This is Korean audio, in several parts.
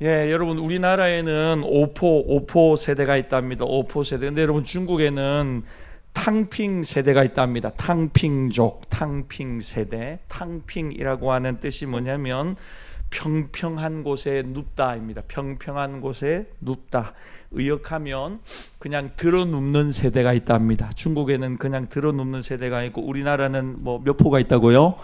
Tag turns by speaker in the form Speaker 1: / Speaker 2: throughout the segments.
Speaker 1: 예, 여러분 우리나라에는 오포 세대가 있답니다. 오포 세대. 근데 여러분 중국에는 탕핑 세대가 있답니다. 탕핑족, 탕핑 세대. 탕핑이라고 하는 뜻이 뭐냐면 평평한 곳에 눕다입니다. 평평한 곳에 눕다. 의역하면 그냥 들어눕는 세대가 있답니다. 중국에는 그냥 들어눕는 세대가 있고 우리나라는 뭐 몇 포가 있다고요?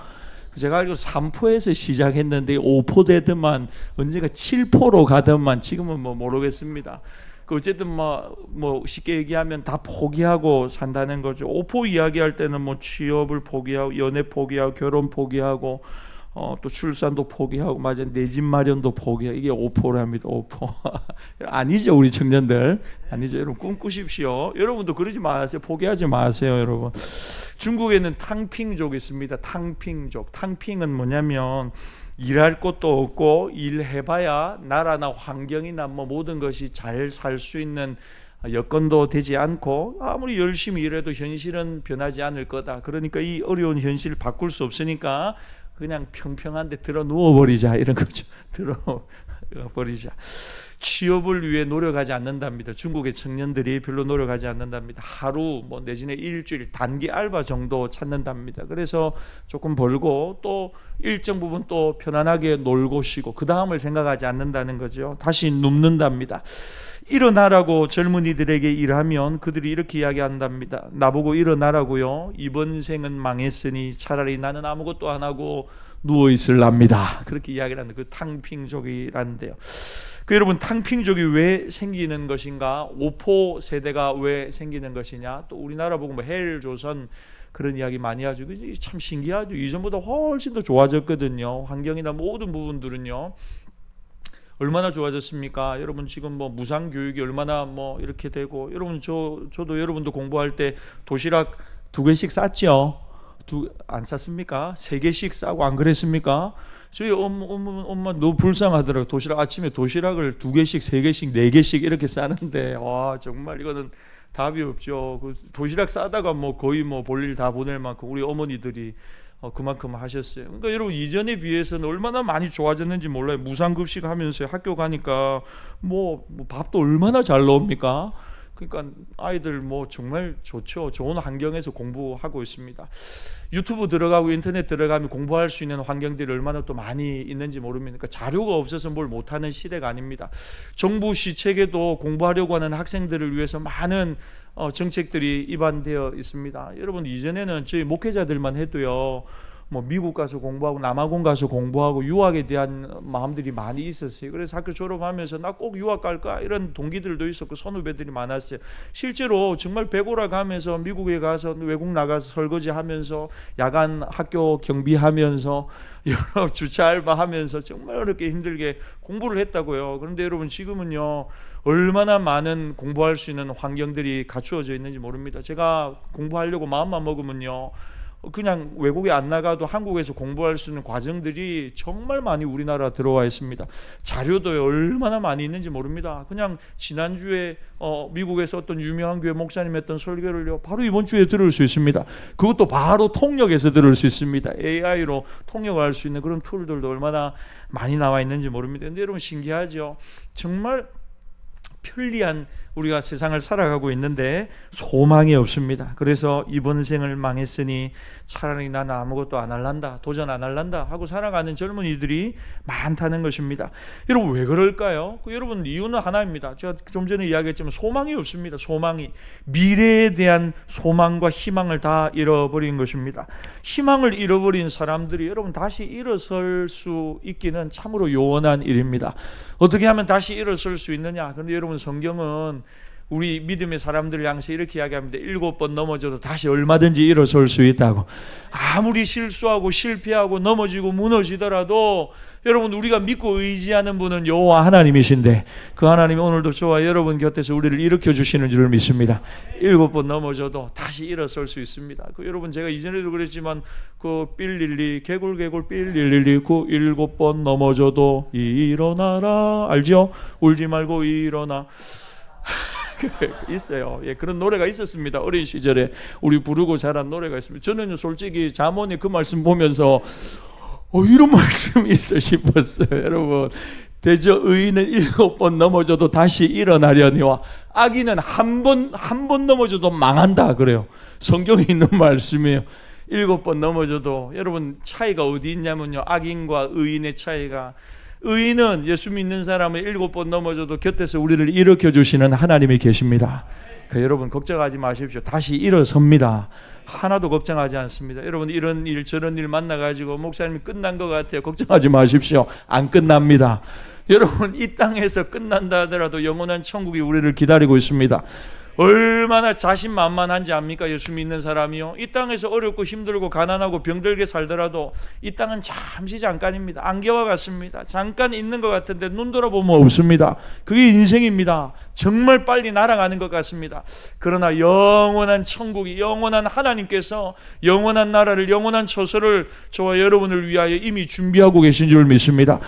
Speaker 1: 제가 알기로 3포에서 시작했는데 5포 되더만 언제가 7포로 가더만 지금은 뭐 모르겠습니다. 어쨌든 뭐 쉽게 얘기하면 다 포기하고 산다는 거죠. 5포 이야기할 때는 뭐 취업을 포기하고 연애 포기하고 결혼 포기하고 또 출산도 포기하고 맞아 내 집 마련도 포기하고 이게 5포랍니다. 5포 아니죠 우리 청년들 아니죠. 여러분 꿈꾸십시오. 여러분도 그러지 마세요. 포기하지 마세요 여러분. 중국에는 탕핑족이 있습니다. 탕핑족. 탕핑은 뭐냐면 일할 곳도 없고 일해봐야 나라나 환경이나 뭐 모든 것이 잘 살 수 있는 여건도 되지 않고 아무리 열심히 일해도 현실은 변하지 않을 거다. 그러니까 이 어려운 현실을 바꿀 수 없으니까 그냥 평평한데 들어 누워버리자 이런 거죠. 들어 버리자. 취업을 위해 노력하지 않는답니다. 중국의 청년들이 별로 노력하지 않는답니다. 하루 뭐 내지는 일주일 단기 알바 정도 찾는답니다. 그래서 조금 벌고 또 일정 부분 또 편안하게 놀고 쉬고 그 다음을 생각하지 않는다는 거죠. 다시 눕는답니다. 일어나라고 젊은이들에게 일하면 그들이 이렇게 이야기한답니다. 나보고 일어나라고요. 이번 생은 망했으니 차라리 나는 아무것도 안 하고 누워 있을랍니다. 그렇게 이야기를 하는 그 탕핑족이라는데요. 여러분 탕핑족이 왜 생기는 것인가? 오포 세대가 왜 생기는 것이냐? 또 우리나라 보고 뭐 헬조선 그런 이야기 많이 하죠. 참 신기하죠. 이전보다 훨씬 더 좋아졌거든요. 환경이나 모든 부분들은요. 얼마나 좋아졌습니까? 여러분 지금 뭐 무상 교육이 얼마나 뭐 이렇게 되고 여러분 저도 여러분도 공부할 때 도시락 2개씩 쌌죠. 안 쌌습니까? 3개씩 싸고 안 그랬습니까? 저희 엄마 너무 불쌍하더라고요. 아침에 도시락을 2개씩, 3개씩, 4개씩 이렇게 싸는데 와 정말 이거는 답이 없죠. 그 도시락 싸다가 뭐 거의 뭐 볼일 다 보낼 만큼 우리 어머니들이 그만큼 하셨어요. 그러니까 여러분 이전에 비해서는 얼마나 많이 좋아졌는지 몰라요. 무상급식 하면서 학교 가니까 뭐 밥도 얼마나 잘 나옵니까? 그러니까 아이들 뭐 정말 좋죠. 좋은 환경에서 공부하고 있습니다. 유튜브 들어가고 인터넷 들어가면 공부할 수 있는 환경들이 얼마나 또 많이 있는지 모릅니다. 그러니까 자료가 없어서 뭘 못하는 시대가 아닙니다. 정부 시책에도 공부하려고 하는 학생들을 위해서 많은 정책들이 입안되어 있습니다. 여러분 이전에는 저희 목회자들만 해도요. 뭐 미국 가서 공부하고 남아공 가서 공부하고 유학에 대한 마음들이 많이 있었어요. 그래서 학교 졸업하면서 나 꼭 유학 갈까 이런 동기들도 있었고 선후배들이 많았어요. 실제로 정말 배고라 가면서 미국에 가서 외국 나가서 설거지하면서 야간 학교 경비하면서 여러 주차 알바하면서 정말 어렵게 힘들게 공부를 했다고요. 그런데 여러분 지금은요. 얼마나 많은 공부할 수 있는 환경들이 갖추어져 있는지 모릅니다. 제가 공부하려고 마음만 먹으면요. 그냥 외국에 안 나가도 한국에서 공부할 수 있는 과정들이 정말 많이 우리나라 들어와 있습니다. 자료도 얼마나 많이 있는지 모릅니다. 그냥 지난주에 미국에서 어떤 유명한 교회 목사님 했던 설교를요 바로 이번 주에 들을 수 있습니다. 그것도 바로 통역해서 들을 수 있습니다. AI로 통역할 수 있는 그런 툴들도 얼마나 많이 나와 있는지 모릅니다. 근데 여러분 신기하죠. 정말 편리한 우리가 세상을 살아가고 있는데 소망이 없습니다. 그래서 이번 생을 망했으니 차라리 나는 아무것도 안 할란다, 도전 안 할란다 하고 살아가는 젊은이들이 많다는 것입니다. 여러분 왜 그럴까요? 여러분 이유는 하나입니다. 제가 좀 전에 이야기했지만 소망이 없습니다. 소망이 미래에 대한 소망과 희망을 다 잃어버린 것입니다. 희망을 잃어버린 사람들이 여러분 다시 일어설 수 있기는 참으로 요원한 일입니다. 어떻게 하면 다시 일어설 수 있느냐? 그런데 여러분 성경은 우리 믿음의 사람들을 향해서 이렇게 이야기합니다. 7번 넘어져도 다시 얼마든지 일어설 수 있다고. 아무리 실수하고 실패하고 넘어지고 무너지더라도 여러분 우리가 믿고 의지하는 분은 여호와 하나님이신데 그 하나님이 오늘도 저와 여러분 곁에서 우리를 일으켜 주시는 줄 믿습니다. 7번 넘어져도 다시 일어설 수 있습니다. 여러분 제가 이전에도 그랬지만 그 삘릴리 개굴개굴 삘릴리 그 7번 넘어져도 일어나라 알죠? 울지 말고 일어나 있어요. 예, 그런 노래가 있었습니다. 어린 시절에 우리 부르고 자란 노래가 있습니다. 저는 솔직히 잠언의 그 말씀 보면서 이런 말씀이 있어 싶었어요. 여러분 대저 의인은 7번 넘어져도 다시 일어나려니와 악인은 한 번 넘어져도 망한다 그래요. 성경에 있는 말씀이에요. 7번 넘어져도. 여러분, 차이가 어디 있냐면요, 악인과 의인의 차이가, 의인은 예수 믿는 사람은 7번 넘어져도 곁에서 우리를 일으켜 주시는 하나님이 계십니다. 여러분 걱정하지 마십시오. 다시 일어섭니다. 하나도 걱정하지 않습니다. 여러분, 이런 일 저런 일 만나가지고 목사님이 끝난 것 같아요. 걱정하지 마십시오. 안 끝납니다. 여러분, 이 땅에서 끝난다 하더라도 영원한 천국이 우리를 기다리고 있습니다. 얼마나 자신만만한지 압니까? 예수 믿는 사람이요, 이 땅에서 어렵고 힘들고 가난하고 병들게 살더라도 이 땅은 잠시 잠깐입니다. 안개와 같습니다. 잠깐 있는 것 같은데 눈 돌아보면 없습니다. 그게 인생입니다. 정말 빨리 날아가는 것 같습니다. 그러나 영원한 천국이, 영원한 하나님께서 영원한 나라를, 영원한 처소를 저와 여러분을 위하여 이미 준비하고 계신 줄 믿습니다.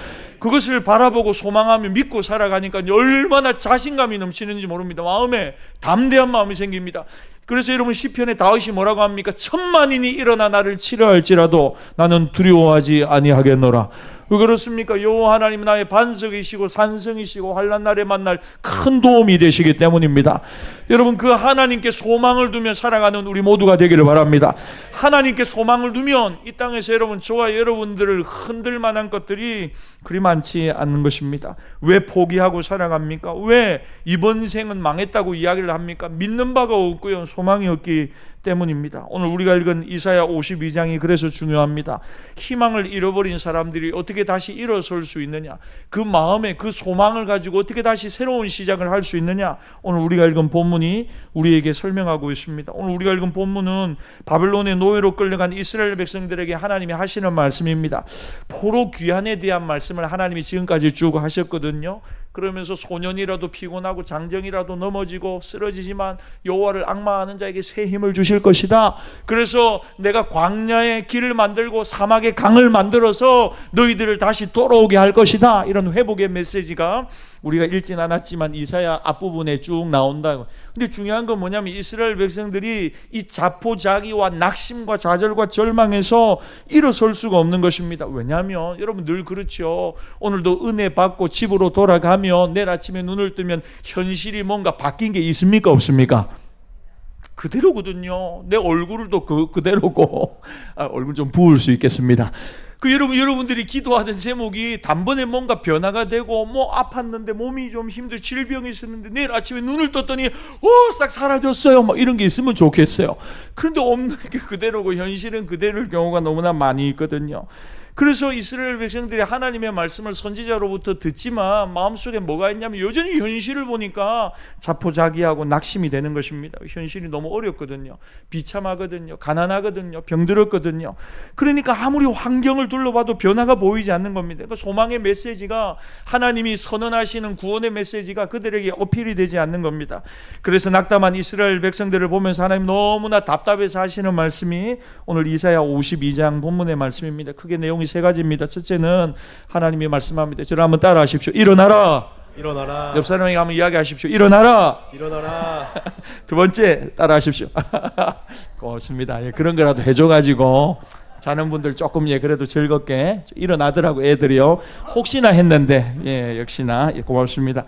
Speaker 1: 그것을 바라보고 소망하며 믿고 살아가니까 얼마나 자신감이 넘치는지 모릅니다. 마음에 담대한 마음이 생깁니다. 그래서 여러분, 시편에 다윗이 뭐라고 합니까? 1000만인이 일어나 나를 치려 할지라도 나는 두려워하지 아니하겠노라. 왜 그렇습니까? 여호와 하나님은 나의 반석이시고 산성이시고 환난 날에 만날 큰 도움이 되시기 때문입니다. 여러분, 그 하나님께 소망을 두며 살아가는 우리 모두가 되기를 바랍니다. 하나님께 소망을 두면 이 땅에서 여러분, 저와 여러분들을 흔들 만한 것들이 그리 많지 않는 것입니다. 왜 포기하고 살아갑니까? 왜 이번 생은 망했다고 이야기를 합니까? 믿는 바가 없고요, 소망이 없기 때문입니다. 오늘 우리가 읽은 이사야 52장이 그래서 중요합니다. 희망을 잃어버린 사람들이 어떻게 다시 일어설 수 있느냐, 그 마음에 그 소망을 가지고 어떻게 다시 새로운 시작을 할 수 있느냐, 오늘 우리가 읽은 본문이 우리에게 설명하고 있습니다. 오늘 우리가 읽은 본문은 바벨론의 노예로 끌려간 이스라엘 백성들에게 하나님이 하시는 말씀입니다. 포로 귀환에 대한 말씀을 하나님이 지금까지 쭉 하셨거든요. 그러면서 소년이라도 피곤하고 장정이라도 넘어지고 쓰러지지만 여호와를 앙망하는 자에게 새 힘을 주실 것이다. 그래서 내가 광야에 길을 만들고 사막에 강을 만들어서 너희들을 다시 돌아오게 할 것이다. 이런 회복의 메시지가 우리가 읽진 않았지만 이사야 앞부분에 쭉 나온다. 근데 중요한 건 뭐냐면 이스라엘 백성들이 이 자포자기와 낙심과 좌절과 절망에서 일어설 수가 없는 것입니다. 왜냐하면 여러분 늘 그렇죠. 오늘도 은혜 받고 집으로 돌아가면 내일 아침에 눈을 뜨면 현실이 뭔가 바뀐 게 있습니까? 없습니까? 그대로거든요. 내 얼굴도 그대로고 얼굴 좀 부을 수 있겠습니다. 여러분들이 기도하던 제목이 단번에 뭔가 변화가 되고 아팠는데 몸이 좀 힘들고 질병이 있었는데 내일 아침에 눈을 떴더니 싹 사라졌어요. 이런 게 있으면 좋겠어요. 그런데 없는 게 그대로고 현실은 그대로일 경우가 너무나 많이 있거든요. 그래서 이스라엘 백성들이 하나님의 말씀을 선지자로부터 듣지만 마음속에 뭐가 있냐면 여전히 현실을 보니까 자포자기하고 낙심이 되는 것입니다. 현실이 너무 어렵거든요. 비참하거든요. 가난하거든요. 병들었거든요. 그러니까 아무리 환경을 둘러봐도 변화가 보이지 않는 겁니다. 그러니까 소망의 메시지가, 하나님이 선언하시는 구원의 메시지가 그들에게 어필이 되지 않는 겁니다. 그래서 낙담한 이스라엘 백성들을 보면서 하나님 너무나 답답해서 하시는 말씀이 오늘 이사야 52장 본문의 말씀입니다. 크게 내용이 세 가지입니다. 첫째는 하나님이 말씀합니다. 저를 한번 따라 하십시오. 일어나라.
Speaker 2: 일어나라.
Speaker 1: 옆 사람에게 한번 이야기하십시오. 일어나라.
Speaker 2: 일어나라.
Speaker 1: 두 번째 따라 하십시오. 고맙습니다. 그런 거라도 해줘가지고 자는 분들 조금 그래도 즐겁게 일어나더라고 애들이요. 혹시나 했는데 역시나 고맙습니다.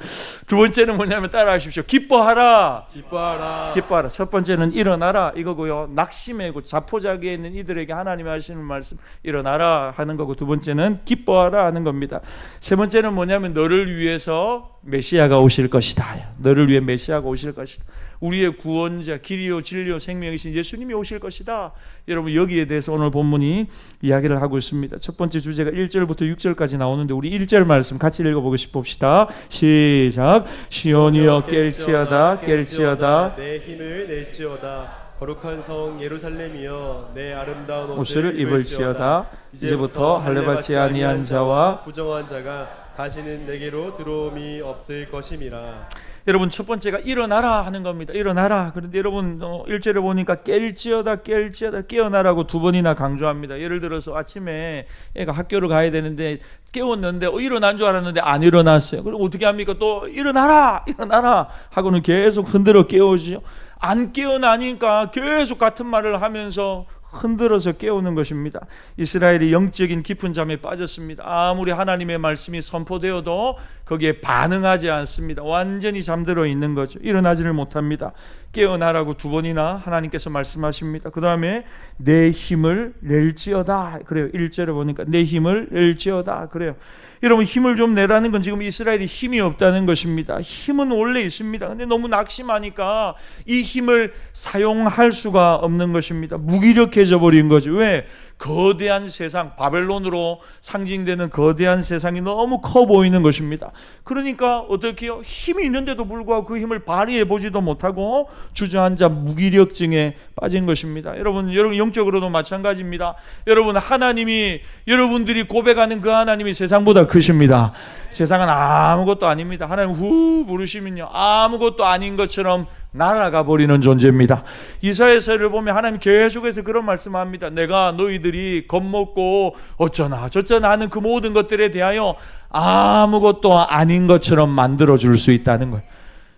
Speaker 1: 두 번째는 뭐냐면 따라 하십시오. 기뻐하라.
Speaker 2: 기뻐하라.
Speaker 1: 기뻐하라. 첫 번째는 일어나라 이거고요. 낙심하고 자포자기에 있는 이들에게 하나님이 하시는 말씀 일어나라 하는 거고, 두 번째는 기뻐하라 하는 겁니다. 세 번째는 뭐냐면 너를 위해서 메시아가 오실 것이다. 너를 위해 메시아가 오실 것이다. 우리의 구원자, 길이요 진리요 생명이신 예수님이 오실 것이다. 여러분, 여기에 대해서 오늘 본문이 이야기를 하고 있습니다. 첫 번째 주제가 1절부터 6절까지 나오는데 우리 1절 말씀 같이 읽어보겠습니다. 시작. 시온이여 깰지어다 깰지어다
Speaker 2: 내 힘을 낼지어다. 거룩한 성 예루살렘이여 내 아름다운
Speaker 1: 옷을 입을지어다. 이제부터 할례받지 아니한 자와
Speaker 2: 부정한 자가 다시는 내게로 들어옴이 없을 것임이라.
Speaker 1: 여러분, 첫 번째가 일어나라 하는 겁니다. 일어나라. 그런데 여러분 1절에 보니까 깰지어다 깰지어다 깨어나라고 두 번이나 강조합니다. 예를 들어서 아침에 애가 학교를 가야 되는데 깨웠는데 일어난 줄 알았는데 안 일어났어요. 그럼 어떻게 합니까? 또 일어나라 일어나라 하고는 계속 흔들어 깨우죠. 안 깨어나니까 계속 같은 말을 하면서 흔들어서 깨우는 것입니다. 이스라엘이 영적인 깊은 잠에 빠졌습니다. 아무리 하나님의 말씀이 선포되어도 거기에 반응하지 않습니다. 완전히 잠들어 있는 거죠. 일어나지를 못합니다. 깨어나라고 2번이나 하나님께서 말씀하십니다. 그 다음에 내 힘을 낼지어다 그래요. 1절에 보니까 내 힘을 낼지어다 그래요. 여러분, 힘을 좀 내라는 건 지금 이스라엘이 힘이 없다는 것입니다. 힘은 원래 있습니다. 근데 너무 낙심하니까 이 힘을 사용할 수가 없는 것입니다. 무기력해져 버린 거죠. 왜? 거대한 세상, 바벨론으로 상징되는 거대한 세상이 너무 커 보이는 것입니다. 그러니까 어떻게 해요? 힘이 있는데도 불구하고 그 힘을 발휘해 보지도 못하고 주저앉아 무기력증에 빠진 것입니다. 여러분 영적으로도 마찬가지입니다. 여러분, 하나님이, 여러분들이 고백하는 그 하나님이 세상보다 크십니다. 세상은 아무것도 아닙니다. 하나님 후 부르시면요, 아무것도 아닌 것처럼 날아가 버리는 존재입니다. 이사야서를 보면 하나님 계속해서 그런 말씀합니다. 내가 너희들이 겁먹고 어쩌나 저쩌나 하는 그 모든 것들에 대하여 아무것도 아닌 것처럼 만들어 줄 수 있다는 거예요.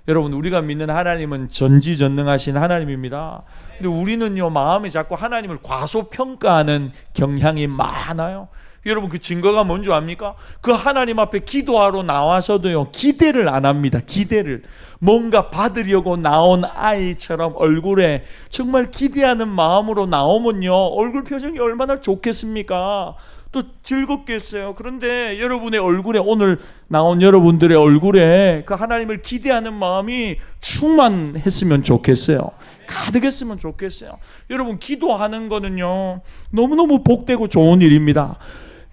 Speaker 1: 여러분, 우리가 믿는 하나님은 전지전능하신 하나님입니다. 근데 우리는요, 마음이 자꾸 하나님을 과소평가하는 경향이 많아요. 여러분, 그 증거가 뭔지 압니까? 그 하나님 앞에 기도하러 나와서도요, 기대를 안 합니다. 기대를. 뭔가 받으려고 나온 아이처럼 얼굴에 정말 기대하는 마음으로 나오면요, 얼굴 표정이 얼마나 좋겠습니까? 또 즐겁겠어요. 그런데 여러분의 얼굴에, 오늘 나온 여러분들의 얼굴에 그 하나님을 기대하는 마음이 충만했으면 좋겠어요. 가득했으면 좋겠어요. 여러분, 기도하는 거는요, 너무너무 복되고 좋은 일입니다.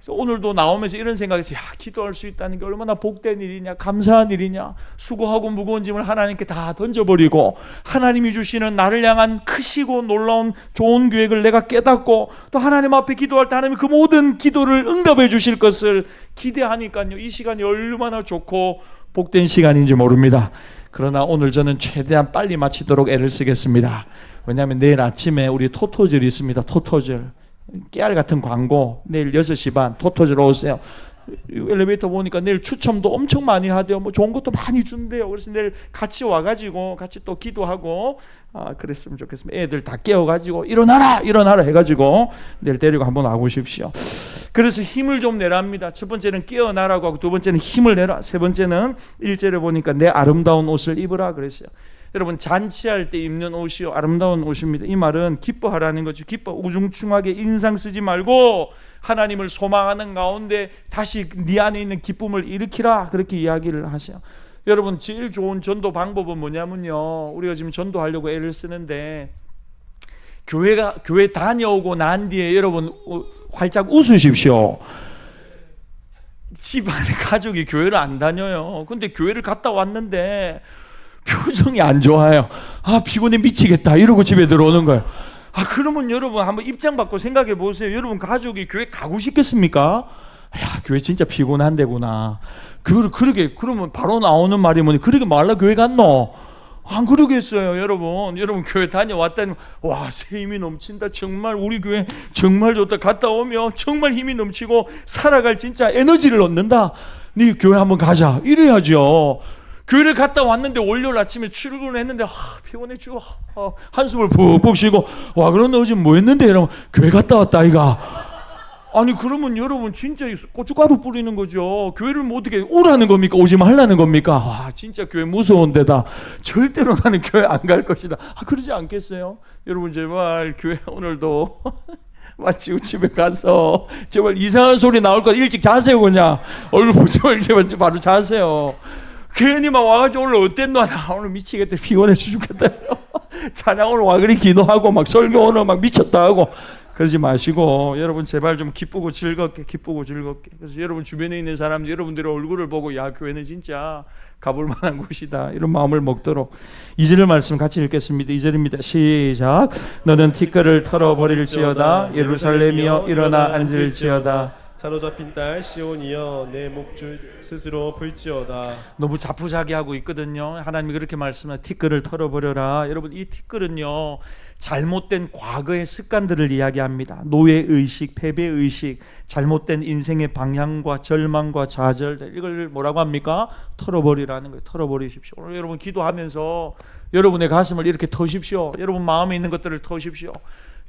Speaker 1: 오늘도 나오면서 이런 생각이, 기도할 수 있다는 게 얼마나 복된 일이냐, 감사한 일이냐. 수고하고 무거운 짐을 하나님께 다 던져버리고 하나님이 주시는 나를 향한 크시고 놀라운 좋은 계획을 내가 깨닫고 또 하나님 앞에 기도할 때 하나님이 그 모든 기도를 응답해 주실 것을 기대하니까요, 이 시간이 얼마나 좋고 복된 시간인지 모릅니다. 그러나 오늘 저는 최대한 빨리 마치도록 애를 쓰겠습니다. 왜냐하면 내일 아침에 우리 토토즐이 있습니다. 토토즐, 깨알 같은 광고, 내일 6시 반 토토즐 오세요. 엘리베이터 보니까 내일 추첨도 엄청 많이 하대요. 뭐 좋은 것도 많이 준대요. 그래서 내일 같이 와가지고 같이 또 기도하고 그랬으면 좋겠습니다. 애들 다 깨워가지고 일어나라 해가지고 내일 데리고 한번 와보십시오. 그래서 힘을 좀 내랍니다. 첫 번째는 깨어나라고 하고, 두 번째는 힘을 내라. 세 번째는 1절에 보니까 내 아름다운 옷을 입으라 그랬어요. 여러분, 잔치할 때 입는 옷이요, 아름다운 옷입니다. 이 말은 기뻐하라는 거죠. 기뻐, 우중충하게 인상 쓰지 말고 하나님을 소망하는 가운데 다시 네 안에 있는 기쁨을 일으키라, 그렇게 이야기를 하세요. 여러분, 제일 좋은 전도 방법은 뭐냐면요, 우리가 지금 전도하려고 애를 쓰는데 교회 다녀오고 난 뒤에 여러분 활짝 웃으십시오. 집안에 가족이 교회를 안 다녀요. 근데 교회를 갔다 왔는데 표정이 안 좋아요. 피곤해 미치겠다 이러고 집에 들어오는 거예요. 그러면 여러분 한번 입장 바꿔 생각해 보세요. 여러분 가족이 교회 가고 싶겠습니까? 교회 진짜 피곤한데구나. 그러면 바로 나오는 말이 뭐니? 그러게 말라 교회 갔노? 안 그러겠어요. 여러분 교회 다녀왔다니, 와, 새 힘이 넘친다. 정말 우리 교회 정말 좋다. 갔다 오면 정말 힘이 넘치고 살아갈 진짜 에너지를 얻는다. 네 교회 한번 가자 이래야죠. 교회를 갔다 왔는데 월요일 아침에 출근을 했는데 피곤해 죽어, 한숨을 푹푹 쉬고, 와, 그런데 어제 뭐 했는데? 이러면 교회 갔다 왔다 아이가. 아니, 그러면 여러분 진짜 고춧가루 뿌리는 거죠. 교회를 뭐 어떻게 오라는 겁니까? 오지 말라는 겁니까? 와, 진짜 교회 무서운 데다. 절대로 나는 교회 안 갈 것이다. 그러지 않겠어요? 여러분 제발 교회 오늘도 마치 집에 가서 제발 이상한 소리 나올 거 일찍 자세요. 그냥 얼굴 보지 말고 바로 자세요. 괜히 막 와가지고 오늘 어땠노? 나 오늘 미치겠다. 피곤해 죽겠다. 찬양 오늘 와 그리 기도하고 막 설교 오늘 막 미쳤다 하고 그러지 마시고, 여러분 제발 좀 기쁘고 즐겁게. 그래서 여러분 주변에 있는 사람들, 여러분들의 얼굴을 보고, 야, 교회는 진짜 가볼 만한 곳이다, 이런 마음을 먹도록. 2절 말씀 같이 읽겠습니다. 2절입니다. 시작. 너는 티끌을 털어버릴지어다. 예루살렘이여 일어나 앉을지어다.
Speaker 2: 사로잡힌 딸 시온이여 내 목줄 스스로 풀지어다. 너무
Speaker 1: 자포자기하고 있거든요. 하나님이 그렇게 말씀하시면 티끌을 털어버려라. 여러분, 이 티끌은요, 잘못된 과거의 습관들을 이야기합니다. 노예의식, 패배의식, 잘못된 인생의 방향과 절망과 좌절, 이걸 뭐라고 합니까? 털어버리라는 거예요. 털어버리십시오. 오늘 여러분 기도하면서 여러분의 가슴을 이렇게 터십시오. 여러분 마음에 있는 것들을 터십시오.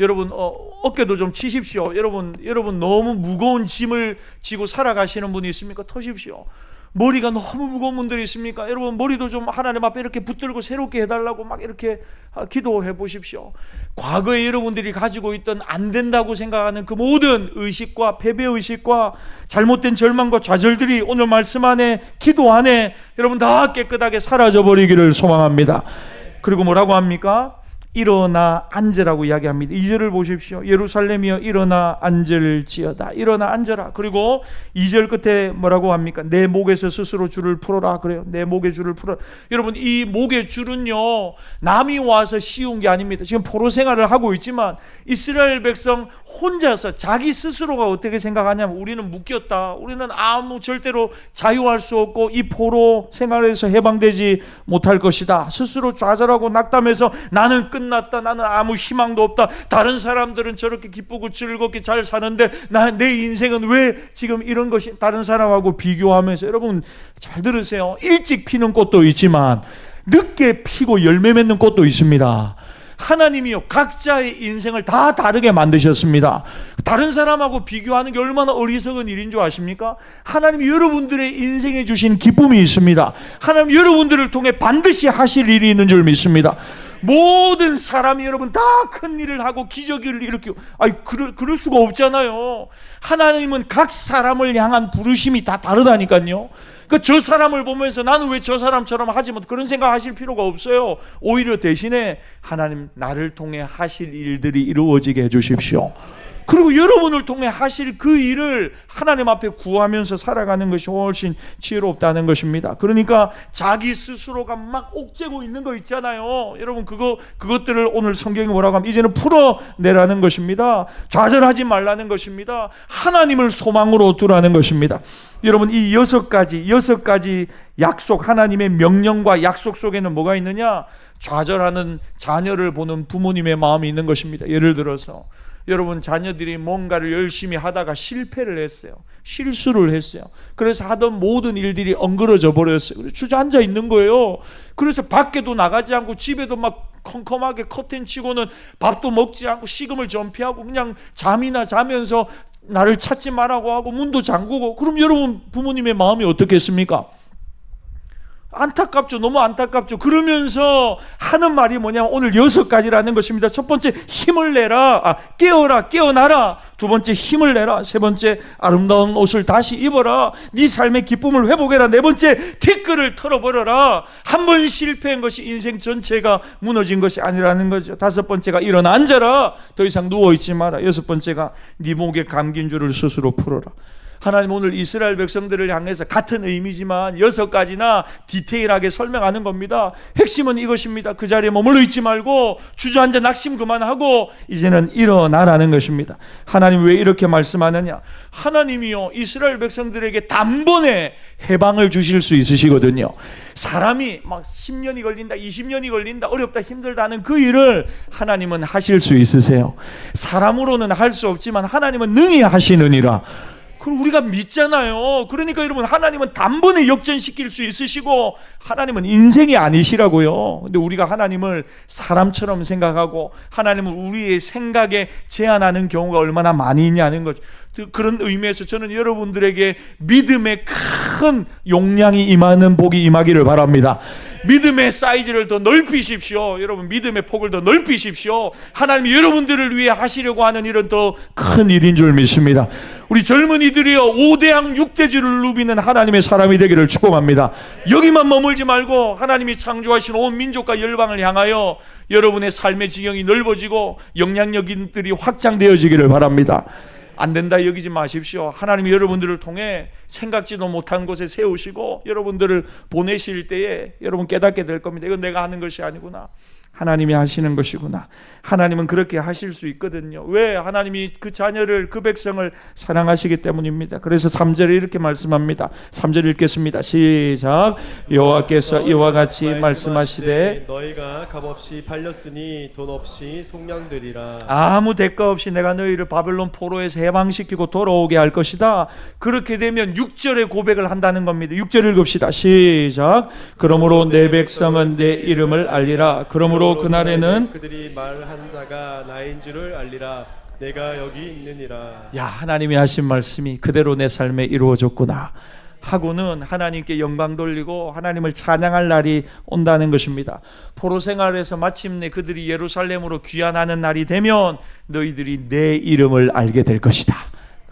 Speaker 1: 여러분 어깨도 좀 치십시오. 여러분 너무 무거운 짐을 지고 살아가시는 분이 있습니까? 터십시오. 머리가 너무 무거운 분들이 있습니까? 여러분 머리도 좀 하나님 앞에 이렇게 붙들고 새롭게 해달라고 막 이렇게 기도해 보십시오. 과거에 여러분들이 가지고 있던 안 된다고 생각하는 그 모든 의식과 패배의식과 잘못된 절망과 좌절들이 오늘 말씀 안에, 기도 안에 여러분 다 깨끗하게 사라져 버리기를 소망합니다. 그리고 뭐라고 합니까? 일어나 앉으라고 이야기합니다. 2절을 보십시오. 예루살렘이여 일어나 앉을지어다. 일어나 앉아라. 그리고 2절 끝에 뭐라고 합니까? 내 목에서 스스로 줄을 풀어라. 그래요. 내 목의 줄을 풀어라. 여러분 이 목의 줄은요, 남이 와서 씌운 게 아닙니다. 지금 포로 생활을 하고 있지만 이스라엘 백성 혼자서 자기 스스로가 어떻게 생각하냐면 우리는 묶였다. 우리는 절대로 자유할 수 없고 이 포로 생활에서 해방되지 못할 것이다. 스스로 좌절하고 낙담해서 나는 끝났다. 나는 아무 희망도 없다. 다른 사람들은 저렇게 기쁘고 즐겁게 잘 사는데 내 인생은 왜 지금 이런 것이, 다른 사람하고 비교하면서. 여러분 잘 들으세요. 일찍 피는 꽃도 있지만 늦게 피고 열매 맺는 꽃도 있습니다. 하나님이요 각자의 인생을 다 다르게 만드셨습니다. 다른 사람하고 비교하는 게 얼마나 어리석은 일인 줄 아십니까? 하나님이 여러분들의 인생에 주신 기쁨이 있습니다. 하나님 여러분들을 통해 반드시 하실 일이 있는 줄 믿습니다. 모든 사람이 여러분 다 큰 일을 하고 기적을 일으키고, 그럴 수가 없잖아요. 하나님은 각 사람을 향한 부르심이 다 다르다니까요. 저 사람을 보면서 나는 왜 저 사람처럼 하지 못, 그런 생각 하실 필요가 없어요. 오히려 대신에 하나님 나를 통해 하실 일들이 이루어지게 해주십시오. 그리고 여러분을 통해 하실 그 일을 하나님 앞에 구하면서 살아가는 것이 훨씬 지혜롭다는 것입니다. 그러니까 자기 스스로가 막 옥죄고 있는 거 있잖아요. 여러분 그것들을 오늘 성경이 뭐라고 하면 이제는 풀어내라는 것입니다. 좌절하지 말라는 것입니다. 하나님을 소망으로 두라는 것입니다. 여러분 이 여섯 가지 약속, 하나님의 명령과 약속 속에는 뭐가 있느냐? 좌절하는 자녀를 보는 부모님의 마음이 있는 것입니다. 예를 들어서 여러분 자녀들이 뭔가를 열심히 하다가 실패를 했어요. 실수를 했어요. 그래서 하던 모든 일들이 엉그러져 버렸어요. 그래서 주저앉아 있는 거예요. 그래서 밖에도 나가지 않고 집에도 막 컴컴하게 커튼 치고는 밥도 먹지 않고 식음을 전폐하고 그냥 잠이나 자면서 나를 찾지 말라고 하고 문도 잠그고. 그럼 여러분 부모님의 마음이 어떻겠습니까? 안타깝죠. 너무 안타깝죠. 그러면서 하는 말이 뭐냐면 오늘 6가지라는 것입니다. 첫 번째, 힘을 내라. 깨어라, 깨어나라. 두 번째, 힘을 내라. 세 번째, 아름다운 옷을 다시 입어라. 네 삶의 기쁨을 회복해라. 네 번째, 티끌을 털어버려라. 한 번 실패한 것이 인생 전체가 무너진 것이 아니라는 거죠. 다섯 번째가 일어나 앉아라. 더 이상 누워있지 마라. 여섯 번째가 네 목에 감긴 줄을 스스로 풀어라. 하나님 오늘 이스라엘 백성들을 향해서 같은 의미지만 6가지나 디테일하게 설명하는 겁니다. 핵심은 이것입니다. 그 자리에 머물러 있지 말고 주저앉아 낙심 그만하고 이제는 일어나라는 것입니다. 하나님 왜 이렇게 말씀하느냐? 하나님이요 이스라엘 백성들에게 단번에 해방을 주실 수 있으시거든요. 사람이 막 10년이 걸린다, 20년이 걸린다, 어렵다, 힘들다 하는 그 일을 하나님은 하실 수 있으세요. 사람으로는 할 수 없지만 하나님은 능히 하시느니라. 그럼 우리가 믿잖아요. 그러니까 여러분 하나님은 단번에 역전시킬 수 있으시고 하나님은 인생이 아니시라고요. 근데 우리가 하나님을 사람처럼 생각하고 하나님을 우리의 생각에 제한하는 경우가 얼마나 많이 있냐는 거죠. 그런 의미에서 저는 여러분들에게 믿음의 큰 용량이 임하는 복이 임하기를 바랍니다. 믿음의 사이즈를 더 넓히십시오. 여러분 믿음의 폭을 더 넓히십시오. 하나님이 여러분들을 위해 하시려고 하는 일은 더 큰 일인 줄 믿습니다. 우리 젊은이들이여 5대양 6대주를 누비는 하나님의 사람이 되기를 축복합니다. 여기만 머물지 말고 하나님이 창조하신 온 민족과 열방을 향하여 여러분의 삶의 지경이 넓어지고 영향력들이 확장되어지기를 바랍니다. 안 된다 여기지 마십시오. 하나님이 여러분들을 통해 생각지도 못한 곳에 세우시고 여러분들을 보내실 때에 여러분 깨닫게 될 겁니다. 이건 내가 하는 것이 아니구나. 하나님이 하시는 것이구나. 하나님은 그렇게 하실 수 있거든요. 왜? 하나님이 그 자녀를, 그 백성을 사랑하시기 때문입니다. 그래서 3절에 이렇게 말씀합니다. 3절 읽겠습니다. 시작. 여호와께서 이와 같이 말씀하시되
Speaker 2: 너희가 값없이 팔렸으니 돈 없이 속량되리라.
Speaker 1: 아무 대가 없이 내가 너희를 바벨론 포로에서 해방시키고 돌아오게 할 것이다. 그렇게 되면 6절의 고백을 한다는 겁니다. 6절 읽읍시다. 시작. 그러므로 내 백성은 내 이름을 알리라. 그러므로 그러므로 그날에는
Speaker 2: 그들이 말하는 자가 나인 줄을 알리라. 내가 여기 있느니라.
Speaker 1: 야, 하나님이 하신 말씀이 그대로 내 삶에 이루어졌구나 하고는 하나님께 영광 돌리고 하나님을 찬양할 날이 온다는 것입니다. 포로 생활에서 마침내 그들이 예루살렘으로 귀환하는 날이 되면 너희들이 내 이름을 알게 될 것이다.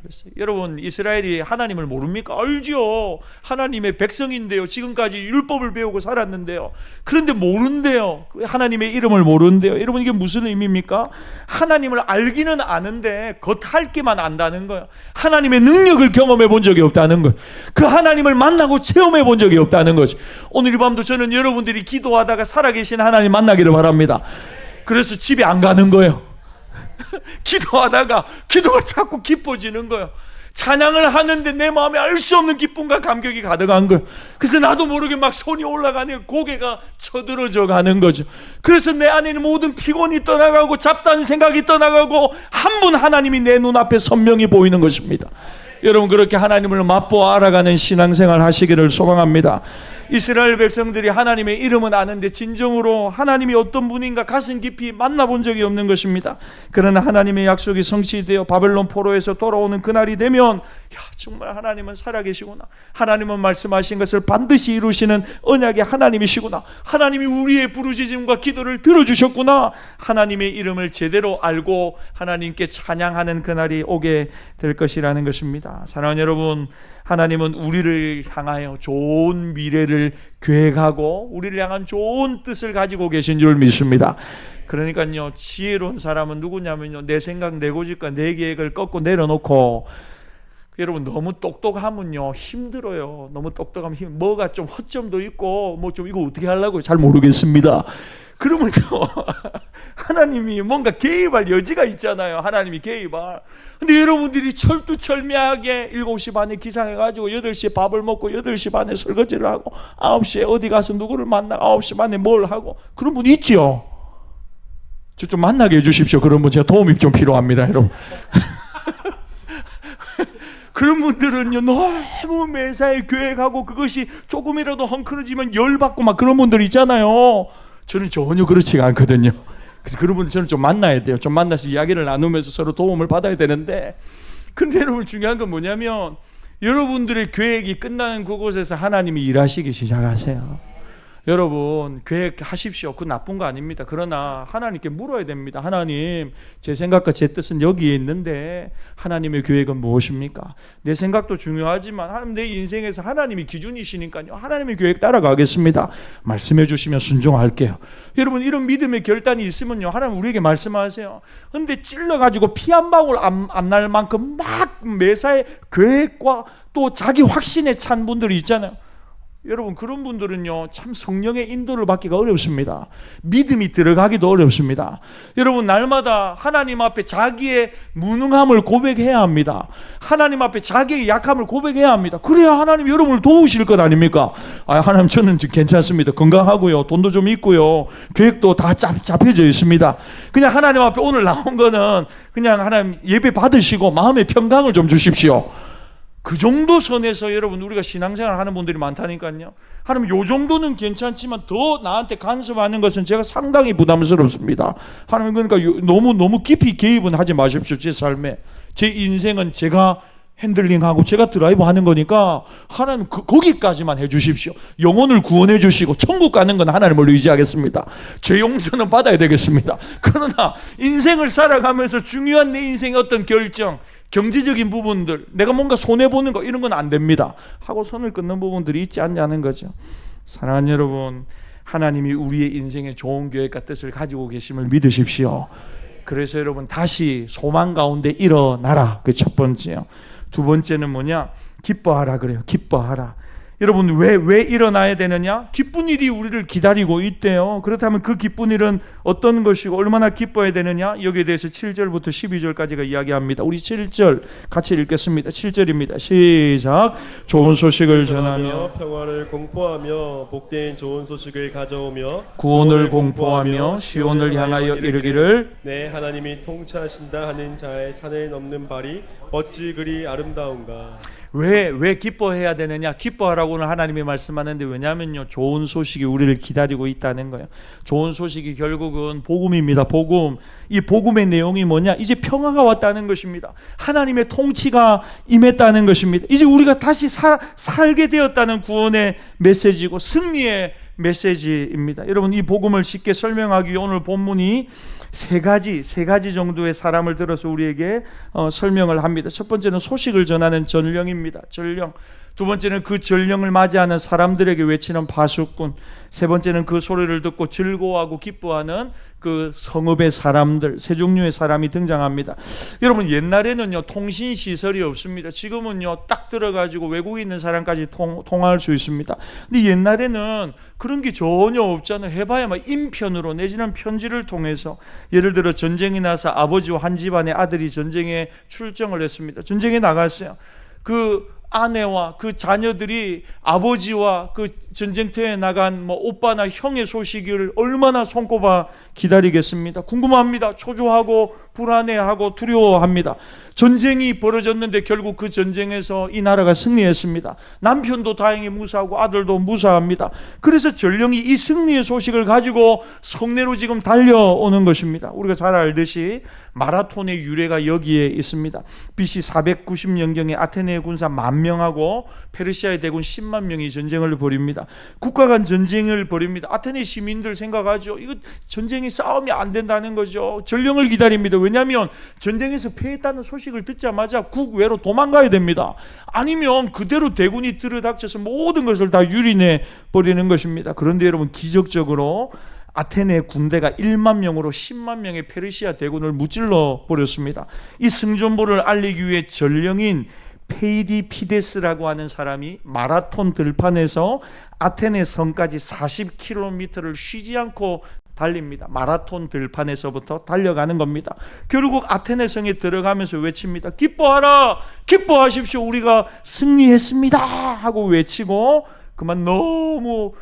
Speaker 1: 그랬어요. 여러분, 이스라엘이 하나님을 모릅니까? 알죠. 하나님의 백성인데요. 지금까지 율법을 배우고 살았는데요. 그런데 모른대요. 하나님의 이름을 모른대요. 여러분, 이게 무슨 의미입니까? 하나님을 알기는 아는데 겉핥기만 안다는 거예요. 하나님의 능력을 경험해 본 적이 없다는 거예요. 그 하나님을 만나고 체험해 본 적이 없다는 거죠. 오늘 이 밤도 저는 여러분들이 기도하다가 살아계신 하나님 만나기를 바랍니다. 그래서 집에 안 가는 거예요. 기도하다가 기도가 자꾸 깊어지는 거예요. 찬양을 하는데 내 마음에 알 수 없는 기쁨과 감격이 가득한 거예요. 그래서 나도 모르게 막 손이 올라가네요. 고개가 쳐들어져 가는 거죠. 그래서 내 안에 있는 모든 피곤이 떠나가고 잡다한 생각이 떠나가고 한 분 하나님이 내 눈앞에 선명히 보이는 것입니다. 여러분, 그렇게 하나님을 맛보아 알아가는 신앙생활 하시기를 소망합니다. 이스라엘 백성들이 하나님의 이름은 아는데 진정으로 하나님이 어떤 분인가 가슴 깊이 만나본 적이 없는 것입니다. 그러나 하나님의 약속이 성취되어 바벨론 포로에서 돌아오는 그날이 되면 야, 정말 하나님은 살아계시구나. 하나님은 말씀하신 것을 반드시 이루시는 언약의 하나님이시구나. 하나님이 우리의 부르짖음과 기도를 들어주셨구나. 하나님의 이름을 제대로 알고 하나님께 찬양하는 그날이 오게 될 것이라는 것입니다. 사랑하는 여러분, 하나님은 우리를 향하여 좋은 미래를 계획하고 우리를 향한 좋은 뜻을 가지고 계신 줄 믿습니다. 그러니까요, 지혜로운 사람은 누구냐면요, 내 생각, 내 고집과 내 계획을 꺾고 내려놓고, 여러분, 너무 똑똑하면요 힘들어요. 너무 똑똑하면 뭐가 좀 허점도 있고 뭐 좀 이거 어떻게 하려고 잘 모르겠습니다. 그러면요 하나님이 뭔가 개입할 여지가 있잖아요. 하나님이 개입할. 근데 여러분들이 철두철미하게 7시 반에 기상해가지고 8시에 밥을 먹고 8시 반에 설거지를 하고 9시에 어디 가서 누구를 만나 9시 반에 뭘 하고 그런 분 있죠. 저 좀 만나게 해주십시오. 그런 분 제가 도움이 좀 필요합니다, 여러분. 그런 분들은요 너무 매사에 계획하고 그것이 조금이라도 헝클어지면 열받고 막 그런 분들 있잖아요. 저는 전혀 그렇지가 않거든요. 그래서 그런 분들 저는 좀 만나야 돼요. 좀 만나서 이야기를 나누면서 서로 도움을 받아야 되는데, 근데 여러분 중요한 건 뭐냐면 여러분들의 계획이 끝나는 그곳에서 하나님이 일하시기 시작하세요. 여러분 계획하십시오. 그건 나쁜 거 아닙니다. 그러나 하나님께 물어야 됩니다. 하나님, 제 생각과 제 뜻은 여기에 있는데 하나님의 계획은 무엇입니까? 내 생각도 중요하지만 하나님, 내 인생에서 하나님이 기준이시니까요, 하나님의 계획 따라가겠습니다. 말씀해 주시면 순종할게요. 여러분, 이런 믿음의 결단이 있으면요 하나님 우리에게 말씀하세요. 근데 찔러가지고 피 한 방울 안 날 만큼 막 매사에 계획과 또 자기 확신에 찬 분들이 있잖아요. 여러분, 그런 분들은요 참 성령의 인도를 받기가 어렵습니다. 믿음이 들어가기도 어렵습니다. 여러분, 날마다 하나님 앞에 자기의 무능함을 고백해야 합니다. 하나님 앞에 자기의 약함을 고백해야 합니다. 그래야 하나님이 여러분을 도우실 것 아닙니까? 하나님, 저는 괜찮습니다. 건강하고요, 돈도 좀 있고요, 계획도 다 잡혀져 있습니다. 그냥 하나님 앞에 오늘 나온 거는 그냥 하나님 예배 받으시고 마음의 평강을 좀 주십시오. 그 정도 선에서 여러분 우리가 신앙생활 하는 분들이 많다니까요. 하나님, 요 정도는 괜찮지만 더 나한테 간섭하는 것은 제가 상당히 부담스럽습니다. 하나님, 그러니까 너무 깊이 개입은 하지 마십시오. 제 삶에, 제 인생은 제가 핸들링하고 제가 드라이브 하는 거니까 하나님 거기까지만 해주십시오. 영혼을 구원해 주시고 천국 가는 건 하나님을 의지하겠습니다. 죄 용서는 받아야 되겠습니다. 그러나 인생을 살아가면서 중요한 내 인생의 어떤 결정, 경제적인 부분들, 내가 뭔가 손해보는 거, 이런 건 안 됩니다 하고 손을 끊는 부분들이 있지 않냐는 거죠. 사랑하는 여러분, 하나님이 우리의 인생에 좋은 계획과 뜻을 가지고 계심을 믿으십시오. 그래서 여러분, 다시 소망 가운데 일어나라. 그 첫 번째요. 두 번째는 뭐냐? 기뻐하라 그래요. 기뻐하라. 여러분, 왜 일어나야 되느냐? 기쁜 일이 우리를 기다리고 있대요. 그렇다면 그 기쁜 일은 어떤 것이고 얼마나 기뻐해야 되느냐? 여기에 대해서 7절부터 12절까지가 이야기합니다. 우리 7절 같이 읽겠습니다. 7절입니다. 시작. 좋은 소식을 전하며
Speaker 2: 평화를 공포하며 복된 좋은 소식을 가져오며
Speaker 1: 구원을 공포하며 시온을 향하여 이르기를
Speaker 2: 내 하나님이 통치하신다 하는 자의 산을 넘는 발이 어찌 그리 아름다운가.
Speaker 1: 왜 기뻐해야 되느냐? 기뻐하라고 오늘 하나님이 말씀하는데, 왜냐하면요, 좋은 소식이 우리를 기다리고 있다는 거예요. 좋은 소식이 결국은 복음입니다. 복음. 이 복음의 내용이 뭐냐? 이제 평화가 왔다는 것입니다. 하나님의 통치가 임했다는 것입니다. 이제 우리가 다시 살게 되었다는 구원의 메시지고 승리의 메시지입니다. 여러분, 이 복음을 쉽게 설명하기 위해 오늘 본문이 세 가지 정도의 사람을 들어서 우리에게 설명을 합니다. 첫 번째는 소식을 전하는 전령입니다. 전령. 두 번째는 그 전령을 맞이하는 사람들에게 외치는 파수꾼. 세 번째는 그 소리를 듣고 즐거워하고 기뻐하는 그 성읍의 사람들, 세 종류의 사람이 등장합니다. 여러분, 옛날에는요 통신 시설이 없습니다. 지금은요 딱 들어가지고 외국에 있는 사람까지 통화할 수 있습니다. 근데 옛날에는 그런 게 전혀 없잖아요. 해봐야 막 인편으로 내지는 편지를 통해서, 예를 들어 전쟁이 나서 아버지와 한 집안의 아들이 전쟁에 출정을 했습니다. 전쟁에 나갔어요. 그 아내와 그 자녀들이 아버지와 그 전쟁터에 나간 오빠나 형의 소식을 얼마나 손꼽아 기다리겠습니다. 궁금합니다. 초조하고 불안해하고 두려워합니다. 전쟁이 벌어졌는데 결국 그 전쟁에서 이 나라가 승리했습니다. 남편도 다행히 무사하고 아들도 무사합니다. 그래서 전령이 이 승리의 소식을 가지고 성내로 지금 달려오는 것입니다. 우리가 잘 알듯이 마라톤의 유래가 여기에 있습니다. BC 490년경에 아테네 군사 10,000명하고 페르시아의 대군 10만 명이 전쟁을 벌입니다. 국가 간 전쟁을 벌입니다. 아테네 시민들 생각하죠. 이거 전쟁이 싸움이 안 된다는 거죠. 전령을 기다립니다. 왜냐하면 전쟁에서 패했다는 소식을 듣자마자 국외로 도망가야 됩니다. 아니면 그대로 대군이 들이닥쳐서 모든 것을 다 유린해 버리는 것입니다. 그런데 여러분, 기적적으로 아테네 군대가 1만 명으로 10만 명의 페르시아 대군을 무찔러 버렸습니다. 이 승전보를 알리기 위해 전령인 페이디피데스라고 하는 사람이 마라톤 들판에서 아테네 성까지 40km를 쉬지 않고 달립니다. 마라톤 들판에서부터 달려가는 겁니다. 결국 아테네 성에 들어가면서 외칩니다. 기뻐하라, 기뻐하십시오, 우리가 승리했습니다 하고 외치고 그만 너무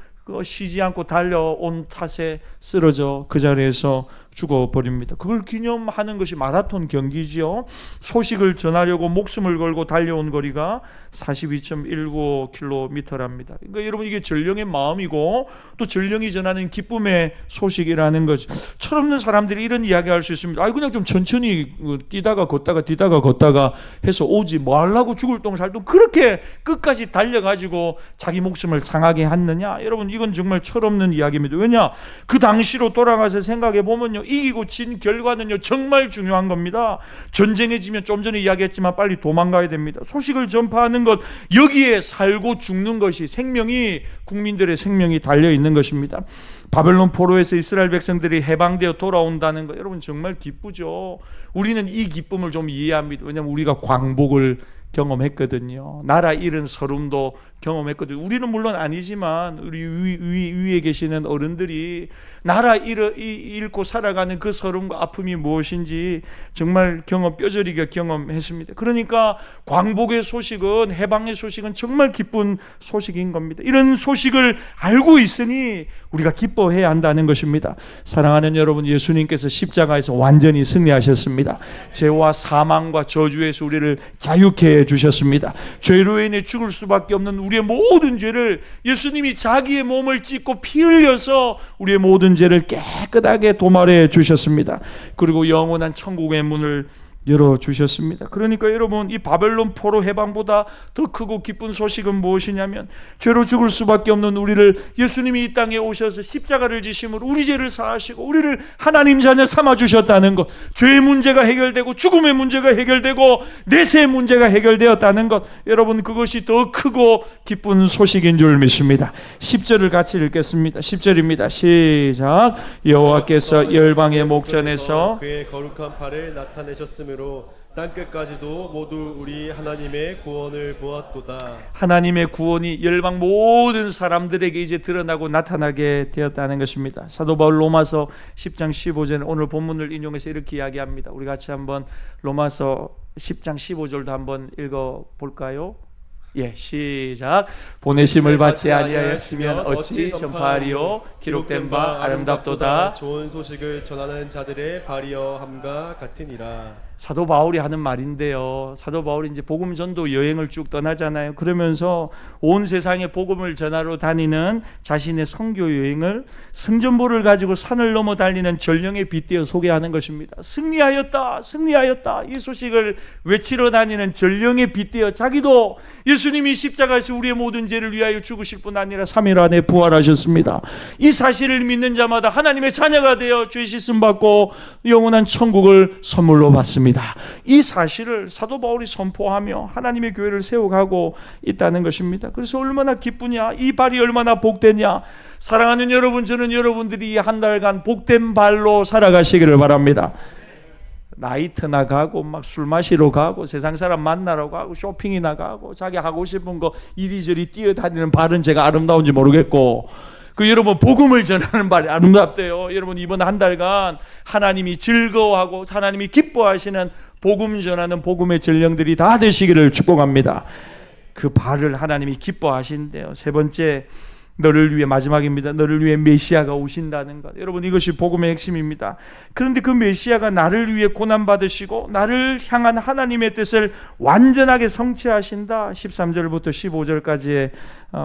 Speaker 1: 쉬지 않고 달려온 탓에 쓰러져 그 자리에서 죽어버립니다. 그걸 기념하는 것이 마라톤 경기지요. 소식을 전하려고 목숨을 걸고 달려온 거리가 42.19km랍니다. 그러니까 여러분, 이게 전령의 마음이고 또 전령이 전하는 기쁨의 소식이라는 거죠. 철없는 사람들이 이런 이야기할 수 있습니다. 그냥 좀 천천히 뛰다가 걷다가 해서 오지, 뭐 하려고 죽을 똥 살 똥 그렇게 끝까지 달려가지고 자기 목숨을 상하게 했느냐. 여러분, 이건 정말 철없는 이야기입니다. 왜냐, 그 당시로 돌아가서 생각해 보면요, 이기고 진 결과는요 정말 중요한 겁니다. 전쟁에 지면 좀 전에 이야기했지만 빨리 도망가야 됩니다. 소식을 전파하는 것, 여기에 살고 죽는 것이, 생명이, 국민들의 생명이 달려 있는 것입니다. 바벨론 포로에서 이스라엘 백성들이 해방되어 돌아온다는 것, 여러분 정말 기쁘죠. 우리는 이 기쁨을 좀 이해합니다. 왜냐하면 우리가 광복을 경험했거든요. 나라 잃은 서름도 경험했거든요. 우리는 물론 아니지만 우리 위에 계시는 어른들이 나라 잃고 살아가는 그 서름과 아픔이 무엇인지 정말 뼈저리게 경험했습니다. 그러니까 광복의 소식은, 해방의 소식은 정말 기쁜 소식인 겁니다. 이런 소식을 알고 있으니 우리가 기뻐해야 한다는 것입니다. 사랑하는 여러분, 예수님께서 십자가에서 완전히 승리하셨습니다. 죄와 사망과 저주에서 우리를 자유케 해주셨습니다. 죄로 인해 죽을 수밖에 없는 우리의 모든 죄를 예수님이 자기의 몸을 찢고 피 흘려서 우리의 모든 죄를 깨끗하게 도말해 주셨습니다. 그리고 영원한 천국의 문을 열어주셨습니다. 그러니까 여러분, 이 바벨론 포로 해방보다 더 크고 기쁜 소식은 무엇이냐면, 죄로 죽을 수밖에 없는 우리를 예수님이 이 땅에 오셔서 십자가를 지심으로 우리 죄를 사하시고 우리를 하나님 자녀 삼아주셨다는 것, 죄의 문제가 해결되고 죽음의 문제가 해결되고 내세의 문제가 해결되었다는 것, 여러분 그것이 더 크고 기쁜 소식인 줄 믿습니다. 10절을 같이 읽겠습니다. 10절입니다. 시작. 여호와께서 열방의 목전에서
Speaker 2: 그의 거룩한 팔을 나타내셨으므로 땅끝까지도 모두 우리 하나님의 구원을 보았도다.
Speaker 1: 하나님의 구원이 열방 모든 사람들에게 이제 드러나고 나타나게 되었다는 것입니다. 사도 바울 로마서 10장 15절에 오늘 본문을 인용해서 이렇게 이야기합니다. 우리 같이 한번 로마서 10장 15절도 한번 읽어볼까요? 예, 시작. 보내심을 받지 아니하였으면 어찌 전파하리요. 기록된 바 아름답도다.
Speaker 2: 좋은 소식을 전하는 자들의 발이여 함과 같으니라.
Speaker 1: 사도 바울이 하는 말인데요. 사도 바울이 이제 복음 전도 여행을 쭉 떠나잖아요. 그러면서 온 세상에 복음을 전하러 다니는 자신의 선교 여행을 승전보를 가지고 산을 넘어 달리는 전령에 빗대어 소개하는 것입니다. 승리하였다, 승리하였다. 이 소식을 외치러 다니는 전령에 빗대어 자기도 예수님이 십자가에서 우리의 모든 죄를 위하여 죽으실 뿐 아니라 3일 안에 부활하셨습니다. 이 사실을 믿는 자마다 하나님의 자녀가 되어 죄 씻음 받고 영원한 천국을 선물로 받습니다. 이 사실을 사도 바울이 선포하며 하나님의 교회를 세워가고 있다는 것입니다. 그래서 얼마나 기쁘냐, 이 발이 얼마나 복되냐. 사랑하는 여러분, 저는 여러분들이 한 달간 복된 발로 살아가시기를 바랍니다. 나이트나 가고 막 술 마시러 가고 세상 사람 만나러 가고 쇼핑이나 가고 자기 하고 싶은 거 이리저리 뛰어다니는 발은 제가 아름다운지 모르겠고, 그 여러분 복음을 전하는 발이 아름답대요. 여러분 이번 한 달간 하나님이 즐거워하고 하나님이 기뻐하시는 복음 전하는 복음의 전령들이 다 되시기를 축복합니다. 그 발을 하나님이 기뻐하신대요. 세 번째, 너를 위해, 마지막입니다. 너를 위해 메시아가 오신다는 것. 여러분 이것이 복음의 핵심입니다. 그런데 그 메시아가 나를 위해 고난받으시고 나를 향한 하나님의 뜻을 완전하게 성취하신다. 13절부터 15절까지의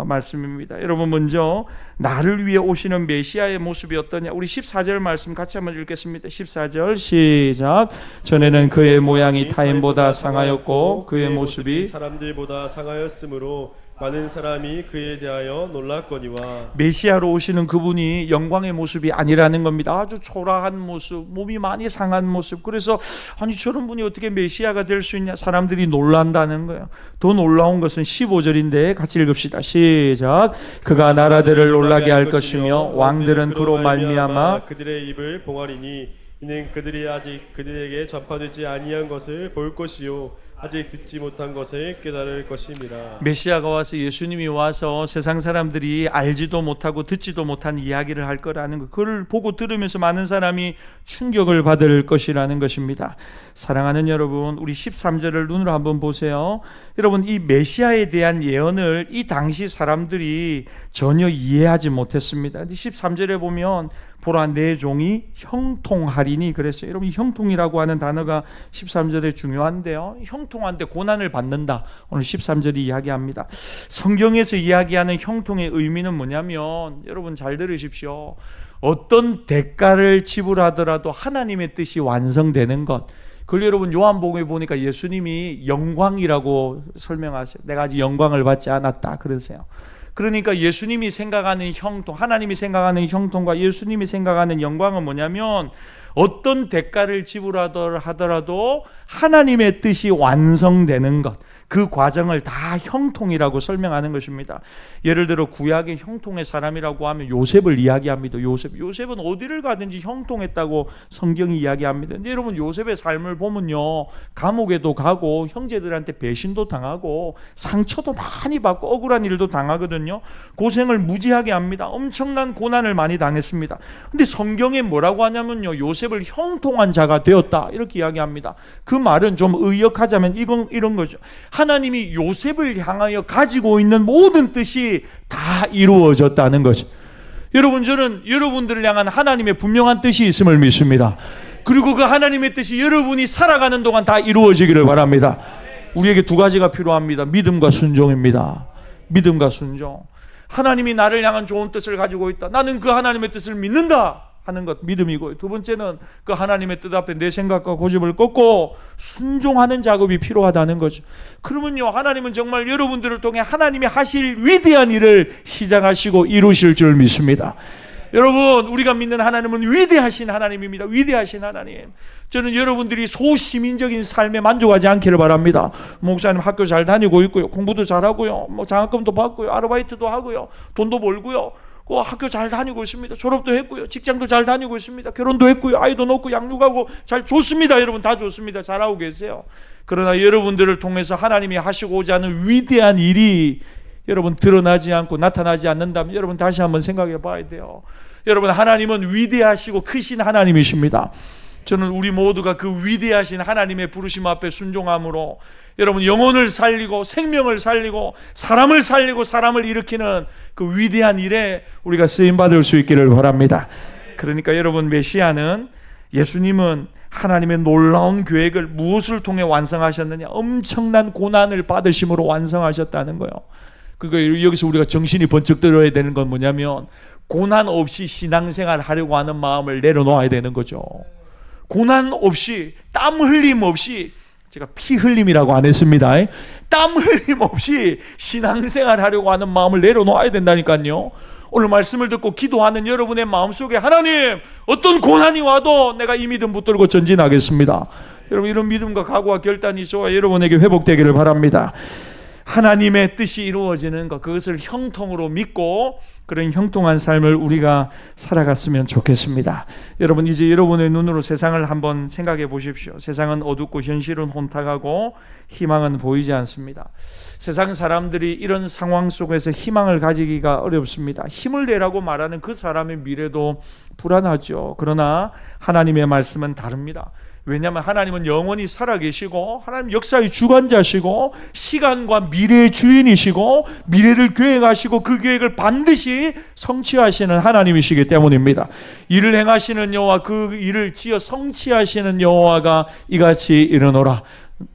Speaker 1: 말씀입니다. 여러분 먼저 나를 위해 오시는 메시아의 모습이 어떠냐, 우리 14절 말씀 같이 한번 읽겠습니다. 14절 시작. 전에는 그의 모양이 타인보다 상하였고 그의 모습이
Speaker 2: 사람들보다 상하였으므로 많은 사람이 그에 대하여 놀랐거니와.
Speaker 1: 메시아로 오시는 그분이 영광의 모습이 아니라는 겁니다. 아주 초라한 모습, 몸이 많이 상한 모습. 그래서 아니 저런 분이 어떻게 메시아가 될 수 있냐, 사람들이 놀란다는 거예요. 더 놀라운 것은 15절인데 같이 읽읍시다. 시작. 그가 나라들을 놀라게 할 것이며 왕들은 그로 말미암아
Speaker 2: 그들의 입을 봉하리니 이는 그들이 아직 그들에게 전파되지 아니한 것을 볼 것이요 아직 듣지 못한 것을 깨달을 것입니다.
Speaker 1: 메시아가 와서, 예수님이 와서 세상 사람들이 알지도 못하고 듣지도 못한 이야기를 할 거라는 것, 그걸 보고 들으면서 많은 사람이 충격을 받을 것이라는 것입니다. 사랑하는 여러분, 우리 13절을 눈으로 한번 보세요. 여러분 이 메시아에 대한 예언을 이 당시 사람들이 전혀 이해하지 못했습니다. 13절에 보면 보라 내 종이 형통하리니 그랬어요. 여러분 형통이라고 하는 단어가 13절에 중요한데요. 형통한데 고난을 받는다. 오늘 13절이 이야기합니다. 성경에서 이야기하는 형통의 의미는 뭐냐면, 여러분 잘 들으십시오. 어떤 대가를 지불하더라도 하나님의 뜻이 완성되는 것. 그걸 여러분 요한복음에 보니까 예수님이 영광이라고 설명하세요. 내가 아직 영광을 받지 않았다 그러세요. 그러니까 예수님이 생각하는 형통, 하나님이 생각하는 형통과 예수님이 생각하는 영광은 뭐냐면, 어떤 대가를 지불하더라도 하나님의 뜻이 완성되는 것, 그 과정을 다 형통이라고 설명하는 것입니다. 예를 들어 구약의 형통의 사람이라고 하면 요셉을 이야기합니다. 요셉은 어디를 가든지 형통했다고 성경이 이야기합니다. 근데 여러분 요셉의 삶을 보면요, 감옥에도 가고 형제들한테 배신도 당하고 상처도 많이 받고 억울한 일도 당하거든요. 고생을 무지하게 합니다. 엄청난 고난을 많이 당했습니다. 근데 성경에 뭐라고 하냐면요, 요셉을 형통한 자가 되었다 이렇게 이야기합니다. 그 말은 좀 의역하자면 이런 거죠. 하나님이 요셉을 향하여 가지고 있는 모든 뜻이 다 이루어졌다는 거죠. 여러분 저는 여러분들을 향한 하나님의 분명한 뜻이 있음을 믿습니다. 그리고 그 하나님의 뜻이 여러분이 살아가는 동안 다 이루어지기를 바랍니다. 우리에게 두 가지가 필요합니다. 믿음과 순종입니다. 믿음과 순종. 하나님이 나를 향한 좋은 뜻을 가지고 있다. 나는 그 하나님의 뜻을 믿는다 하는 것, 믿음이고요. 두 번째는 그 하나님의 뜻 앞에 내 생각과 고집을 꺾고 순종하는 작업이 필요하다는 거죠. 그러면요, 하나님은 정말 여러분들을 통해 하나님이 하실 위대한 일을 시작하시고 이루실 줄 믿습니다. 여러분 우리가 믿는 하나님은 위대하신 하나님입니다. 위대하신 하나님. 저는 여러분들이 소시민적인 삶에 만족하지 않기를 바랍니다. 목사님 학교 잘 다니고 있고요, 공부도 잘하고요, 뭐 장학금도 받고요, 아르바이트도 하고요, 돈도 벌고요, 학교 잘 다니고 있습니다. 졸업도 했고요, 직장도 잘 다니고 있습니다. 결혼도 했고요, 아이도 낳고 양육하고 잘 좋습니다. 여러분 다 좋습니다. 잘하고 계세요. 그러나 여러분들을 통해서 하나님이 하시고자 하는 위대한 일이 여러분 드러나지 않고 나타나지 않는다면 여러분 다시 한번 생각해 봐야 돼요. 여러분 하나님은 위대하시고 크신 하나님이십니다. 저는 우리 모두가 그 위대하신 하나님의 부르심 앞에 순종함으로 여러분, 영혼을 살리고 생명을 살리고 사람을 살리고 사람을 일으키는 그 위대한 일에 우리가 쓰임받을 수 있기를 바랍니다. 그러니까 여러분, 메시아는, 예수님은 하나님의 놀라운 계획을 무엇을 통해 완성하셨느냐? 엄청난 고난을 받으심으로 완성하셨다는 거예요. 그러니까 여기서 우리가 정신이 번쩍 들어야 되는 건 뭐냐면, 고난 없이 신앙생활 하려고 하는 마음을 내려놓아야 되는 거죠. 고난 없이, 땀 흘림 없이, 제가 피 흘림이라고 안 했습니다. 땀 흘림 없이 신앙생활 하려고 하는 마음을 내려놓아야 된다니까요. 오늘 말씀을 듣고 기도하는 여러분의 마음속에, 하나님, 어떤 고난이 와도 내가 이 믿음 붙들고 전진하겠습니다. 여러분, 이런 믿음과 각오와 결단이 있어 여러분에게 회복되기를 바랍니다. 하나님의 뜻이 이루어지는 것, 그것을 형통으로 믿고 그런 형통한 삶을 우리가 살아갔으면 좋겠습니다. 여러분, 이제 여러분의 눈으로 세상을 한번 생각해 보십시오. 세상은 어둡고 현실은 혼탁하고 희망은 보이지 않습니다. 세상 사람들이 이런 상황 속에서 희망을 가지기가 어렵습니다. 힘을 내라고 말하는 그 사람의 미래도 불안하죠. 그러나 하나님의 말씀은 다릅니다. 왜냐하면 하나님은 영원히 살아계시고, 하나님 역사의 주관자시고, 시간과 미래의 주인이시고, 미래를 계획하시고 그 계획을 반드시 성취하시는 하나님이시기 때문입니다. 이를 행하시는 여호와, 그 일을 지어 성취하시는 여호와가 이같이 이르노라.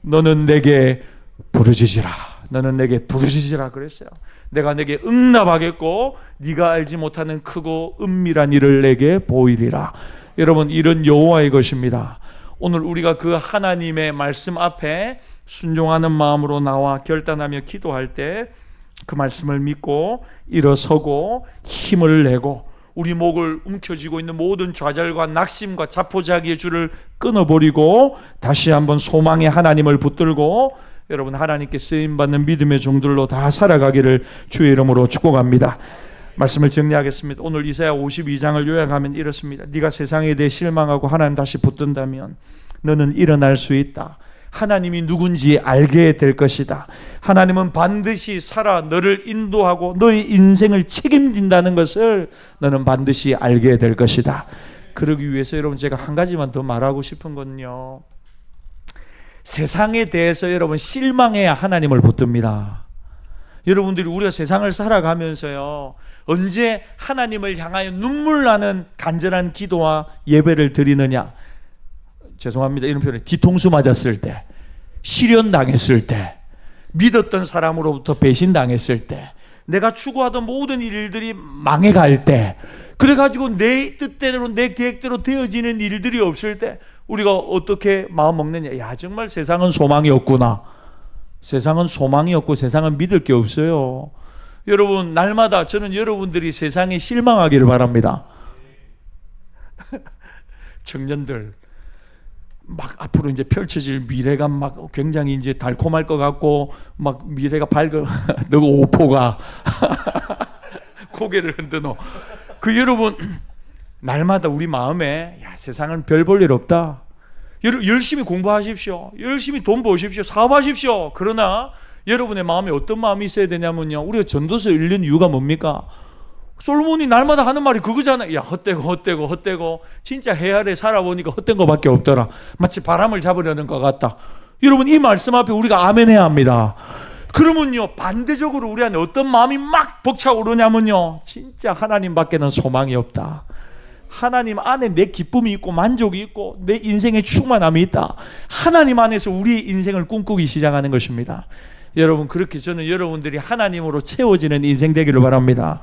Speaker 1: 너는 내게 부르짖으라. 너는 내게 부르짖으라 그랬어요. 내가 내게 응답하겠고 네가 알지 못하는 크고 은밀한 일을 내게 보이리라. 여러분, 이런 여호와의 것입니다. 오늘 우리가 그 하나님의 말씀 앞에 순종하는 마음으로 나와 결단하며 기도할 때 그 말씀을 믿고 일어서고 힘을 내고 우리 목을 움켜쥐고 있는 모든 좌절과 낙심과 자포자기의 줄을 끊어버리고 다시 한번 소망의 하나님을 붙들고 여러분, 하나님께 쓰임받는 믿음의 종들로 다 살아가기를 주의 이름으로 축복합니다. 말씀을 정리하겠습니다. 오늘 이사야 52장을 요약하면 이렇습니다. 네가 세상에 대해 실망하고 하나님 다시 붙든다면 너는 일어날 수 있다. 하나님이 누군지 알게 될 것이다. 하나님은 반드시 살아 너를 인도하고 너의 인생을 책임진다는 것을 너는 반드시 알게 될 것이다. 그러기 위해서 여러분, 제가 한 가지만 더 말하고 싶은 건요, 세상에 대해서 여러분 실망해야 하나님을 붙듭니다. 여러분들이 우리가 세상을 살아가면서요, 언제 하나님을 향하여 눈물 나는 간절한 기도와 예배를 드리느냐? 죄송합니다, 이런 표현에 뒤통수 맞았을 때, 시련 당했을 때, 믿었던 사람으로부터 배신당했을 때, 내가 추구하던 모든 일들이 망해갈 때, 그래가지고 내 뜻대로 내 계획대로 되어지는 일들이 없을 때 우리가 어떻게 마음 먹느냐? 야, 정말 세상은 소망이 없구나. 세상은 소망이 없고 세상은 믿을 게 없어요. 여러분, 날마다 저는 여러분들이 세상에 실망하기를 바랍니다. 청년들, 막 앞으로 이제 펼쳐질 미래가 막 굉장히 이제 달콤할 것 같고 막 미래가 밝어. 너가 오포가 고개를 흔드노. 그 여러분, 날마다 우리 마음에, 야, 세상은 별 볼 일 없다. 열심히 공부하십시오. 열심히 돈 버십시오. 사업하십시오. 그러나 여러분의 마음에 어떤 마음이 있어야 되냐면요, 우리가 전도서 읽는 이유가 뭡니까? 솔몬이 날마다 하는 말이 그거잖아요. 야, 헛되고 진짜 해 아래 살아보니까 헛된 거밖에 없더라. 마치 바람을 잡으려는 것 같다. 여러분, 이 말씀 앞에 우리가 아멘 해야 합니다. 그러면요, 반대적으로 우리 안에 어떤 마음이 막 벅차오르냐면요, 진짜 하나님 밖에는 소망이 없다. 하나님 안에 내 기쁨이 있고 만족이 있고 내 인생의 충만함이 있다. 하나님 안에서 우리의 인생을 꿈꾸기 시작하는 것입니다. 여러분, 그렇게 저는 여러분들이 하나님으로 채워지는 인생 되기를 바랍니다.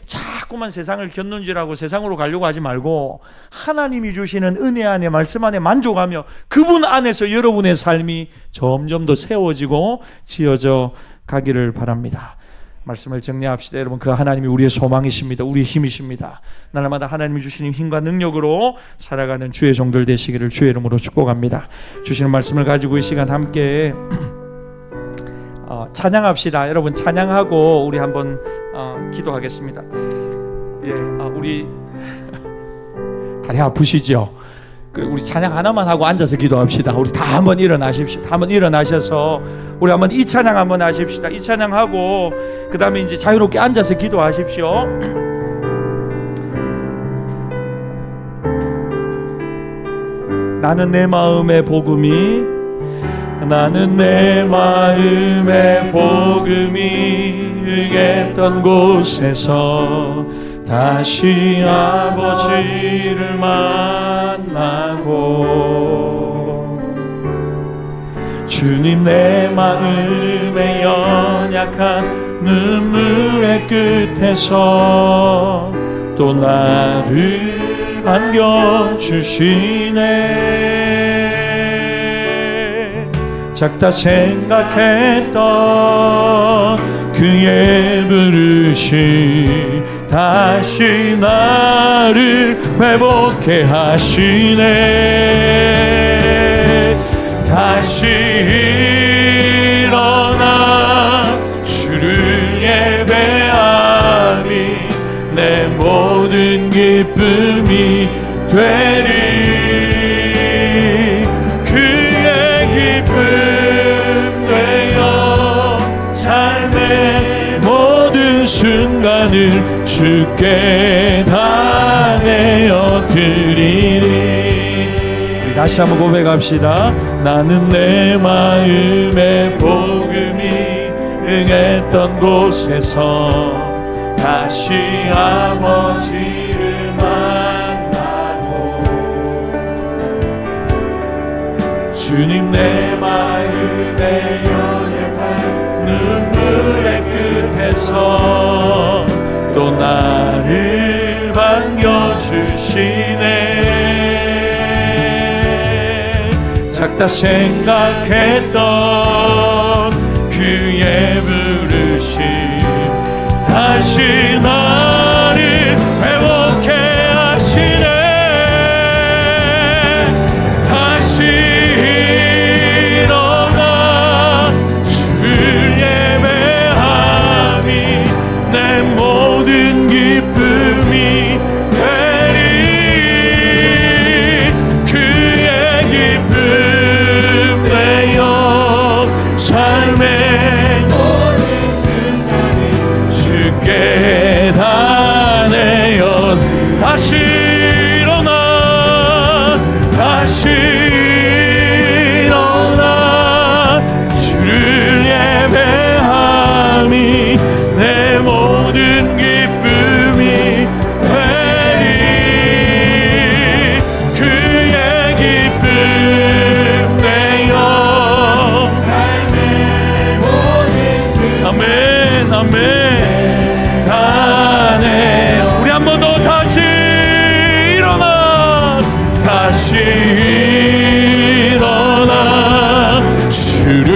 Speaker 1: 자꾸만 세상을 견눈질하고 세상으로 가려고 하지 말고 하나님이 주시는 은혜 안에, 말씀 안에 만족하며 그분 안에서 여러분의 삶이 점점 더 세워지고 지어져 가기를 바랍니다. 말씀을 정리합시다. 여러분, 그 하나님이 우리의 소망이십니다. 우리의 힘이십니다. 날마다 하나님이 주시는 힘과 능력으로 살아가는 주의 종들 되시기를 주의 이름으로 축복합니다. 주시는 말씀을 가지고 이 시간 함께 찬양합시다. 여러분, 찬양하고 우리 한번 기도하겠습니다. 예, 우리 다리 아프시죠? 우리 찬양 하나만 하고 앉아서 기도합시다. 우리 다 한번 일어나십시오. 다 한번 일어나셔서 우리 한번 이 찬양 한번 하십시다. 이 찬양하고 그 다음에 이제 자유롭게 앉아서 기도하십시오. 나는 내 마음의 복음이 나는 내 마음의 복음이 응했던 곳에서 다시 아버지를 만나고 주님 내 마음의 연약한 눈물의 끝에서 또 나를 안겨주시네. 작다 생각했던 그의 부르심 다시 나를 회복해 하시네. 다시 일어나 주를 예배하니 내 모든 기쁨이 되리. 그의 기쁨 되어 삶의 모든 순간을 주께 다 내어 드리리. 우리 다시 한번 고백합시다. 나는 내 마음의 복음이 응했던 곳에서 다시 아버지를 만나고 주님 내 마음의 연약한 눈물의 끝에서 또 나를 반겨주시네. 작다 생각했던 그의 부르심 다시 나를 회복해 하시네. 다시 일어나 주를 예배하니 내 모든 기쁨이 되리. 그의 기쁨 되어 삶의 모든 순간을 주께 다 내어 다시 일어나 다시 일어나 주를 예배하니 내 모든 기쁨이 되리. 그의 기쁨 되어 삶의 모든 순간 아멘 아멘 다 내어. 우리 한 번 더 다시 일어나 다시 일어나 주를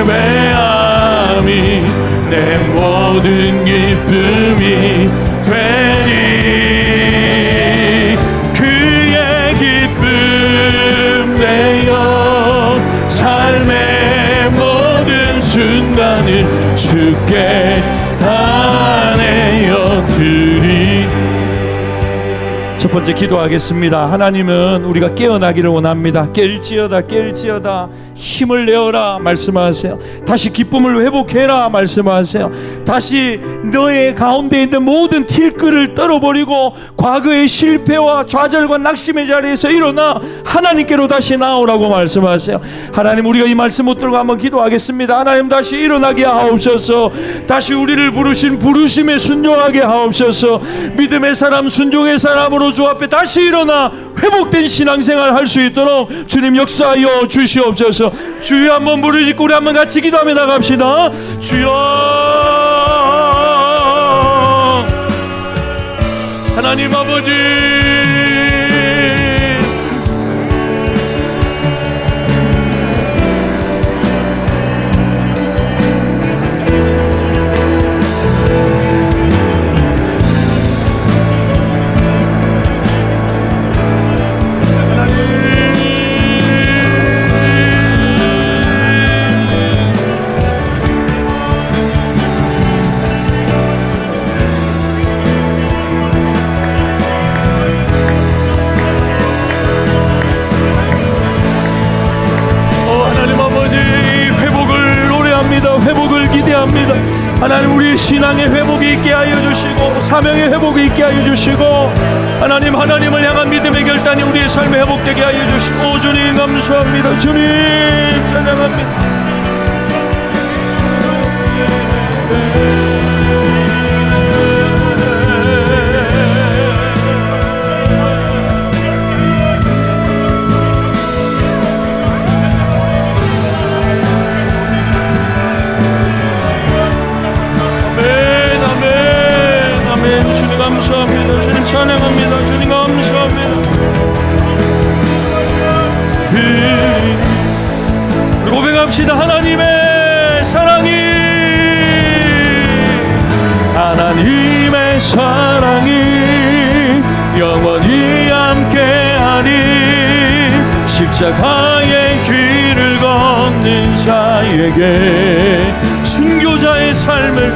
Speaker 1: 예배하니 내 모든 기쁨이 되리. 그의 기쁨 되어 삶의 모든 순간을 주께 다 내어 드리. 첫 번째 기도하겠습니다. 하나님은 우리가 깨어나기를 원합니다. 깰지어다 깰지어다 힘을 내어라 말씀하세요. 다시 기쁨을 회복해라 말씀하세요. 다시 너의 가운데 있는 모든 틸끌을 떨어버리고 과거의 실패와 좌절과 낙심의 자리에서 일어나 하나님께로 다시 나오라고 말씀하세요. 하나님, 우리가 이 말씀 못 들고 한번 기도하겠습니다. 하나님, 다시 일어나게 하옵소서. 다시 우리를 부르신 부르심에 순종하게 하옵소서. 믿음의 사람, 순종의 사람으로 주 앞에 다시 일어나 회복된 신앙생활 할 수 있도록 주님 역사하여 주시옵소서. 주여 한번 부르짖고 우리 한번 같이 기도하며 나갑시다. 주여, 하나님 아버지, 신앙의 회복이 있게 하여 주시고 사명의 회복이 있게 하여 주시고 하나님 하나님을 향한 믿음의 결단이 우리의 삶에 회복되게 하여 주시고 주님 감사합니다. 주님 찬양합니다. 감사합니다. 주님 찬양합니다. 주님 감사합니다. 고백합시다. 하나님의 사랑이 하나님의 사랑이 영원히 함께하니 십자가의 길을 걷는 자에게 순교자의 삶을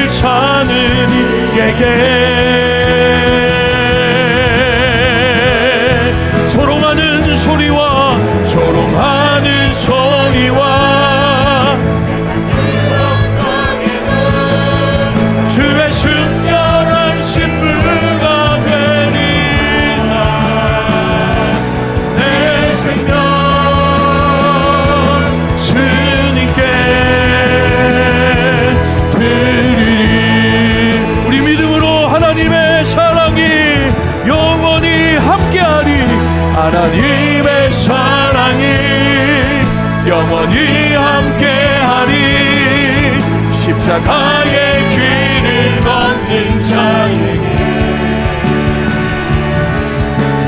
Speaker 1: 사는 이에게 조롱하는 소리와 주의 순결한 신부가 되리라. 내 생명 주님께 드리리. 우리 믿음으로 하나님의 사랑이 영원히 함께하리. 하나님의 사랑이 영원히 함께하리. 십자가의 길을 걷는 자에게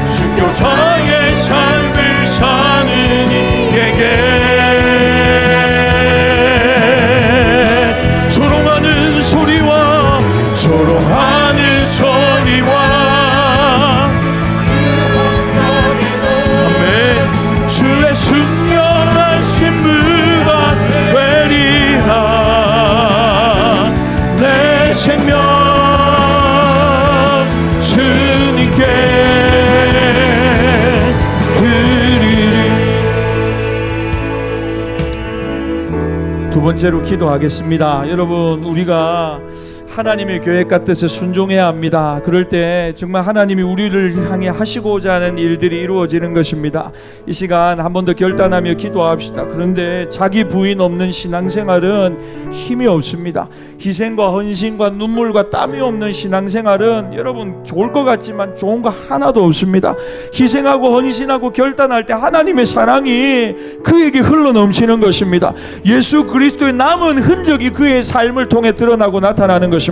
Speaker 1: 순교자의 삶을 사는 이에게 조롱하는 소리와 아멘. 주의 순결한 신부가 되리라. 내 생명 주님께 드리리. 두 번째로 기도하겠습니다. 여러분, 우리가 하나님의 계획과 뜻에 순종해야 합니다. 그럴 때 정말 하나님이 우리를 향해 하시고자 하는 일들이 이루어지는 것입니다. 이 시간 한 번 더 결단하며 기도합시다. 그런데 자기 부인 없는 신앙생활은 힘이 없습니다. 희생과 헌신과 눈물과 땀이 없는 신앙생활은 여러분 좋을 것 같지만 좋은 거 하나도 없습니다. 희생하고 헌신하고 결단할 때 하나님의 사랑이 그에게 흘러넘치는 것입니다. 예수 그리스도의 남은 흔적이 그의 삶을 통해 드러나고 나타나는 것입니다.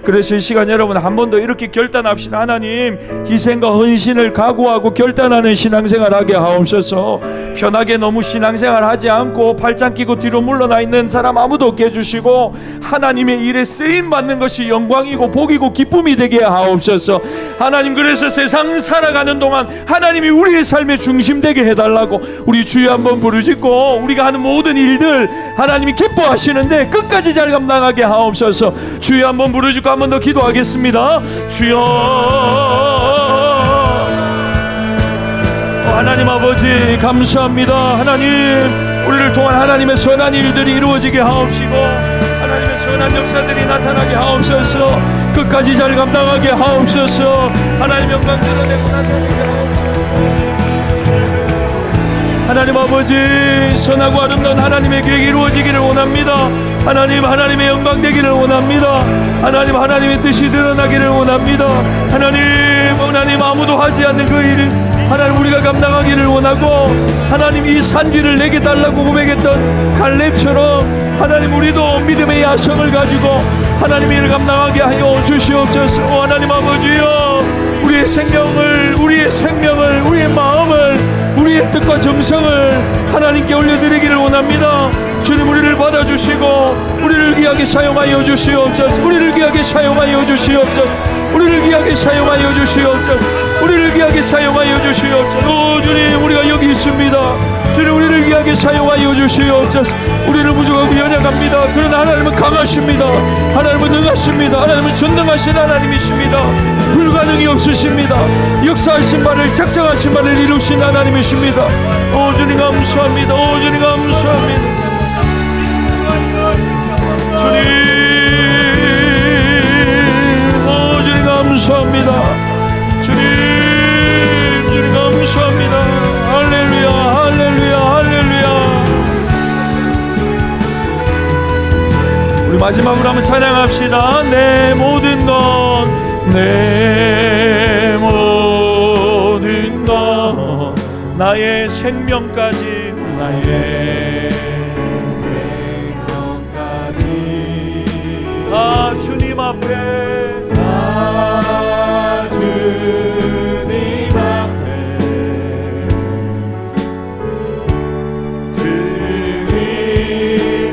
Speaker 1: 그래서 이 시간 여러분 한 번 더 이렇게 결단합시다. 하나님, 희생과 헌신을 각오하고 결단하는 신앙생활 하게 하옵소서. 편하게 너무 신앙생활 하지 않고 팔짱 끼고 뒤로 물러나 있는 사람 아무도 없게 해주시고 하나님의 일에 쓰임받는 것이 영광이고 복이고 기쁨이 되게 하옵소서. 하나님, 그래서 세상 살아가는 동안 하나님이 우리의 삶의 중심 되게 해달라고 우리 주여 한번 부르짖고 우리가 하는 모든 일들 하나님이 기뻐하시는데 끝까지 잘 감당하게 하옵소서. 주여 한번 부르짖고 한 번 더 기도하겠습니다. 주여, 하나님 아버지 감사합니다. 하나님, 우리를 통한 하나님의 선한 일들이 이루어지게 하옵시고 하나님의 선한 역사들이 나타나게 하옵소서. 끝까지 잘 감당하게 하옵소서. 하나님 영광 드러내고 나타나게 하옵소서. 하나님 아버지, 선하고 아름다운 하나님의 계획이 이루어지기를 원합니다. 하나님, 하나님의 영광 되기를 원합니다. 하나님, 하나님의 뜻이 드러나기를 원합니다. 하나님 아무도 하지 않는 그 일을 하나님 우리가 감당하기를 원하고 하나님 이 산지를 내게 달라고 고백했던 갈렙처럼 하나님 우리도 믿음의 야성을 가지고 하나님 일을 감당하게 하여 주시옵소서. 하나님 아버지여, 우리의 생명을 우리의 마음을 우리의 뜻과 정성을 하나님께 올려드리기를 원합니다. 주님, 우리를 받아주시고 우리를 귀하게 사용하여 주시옵소서. 우리를 귀하게 사용하여 주시옵소서. 우리를 귀하게 사용하여 주시옵소서. 우리를 귀하게 사용하여 주시옵소서. 주님, 우리가 여기 있습니다. 주님, 우리를 귀하게 사용하여 주시옵소서. 우리를 부족하고 연약합니다. 그러나 하나님은 강하십니다. 하나님은 능하십니다. 하나님은 전능하신 하나님이십니다. 불가능이 없으십니다. 역사하신 바를, 작정하신 바를 이루신 하나님이십니다. 오 주님 감사합니다. 오 주님 감사합니다. 마지막으로 한번 찬양합시다. 내 모든 것, 내 모든 것, 나의 생명까지, 나의 생명까지 다 주님 앞에, 다 주님 앞에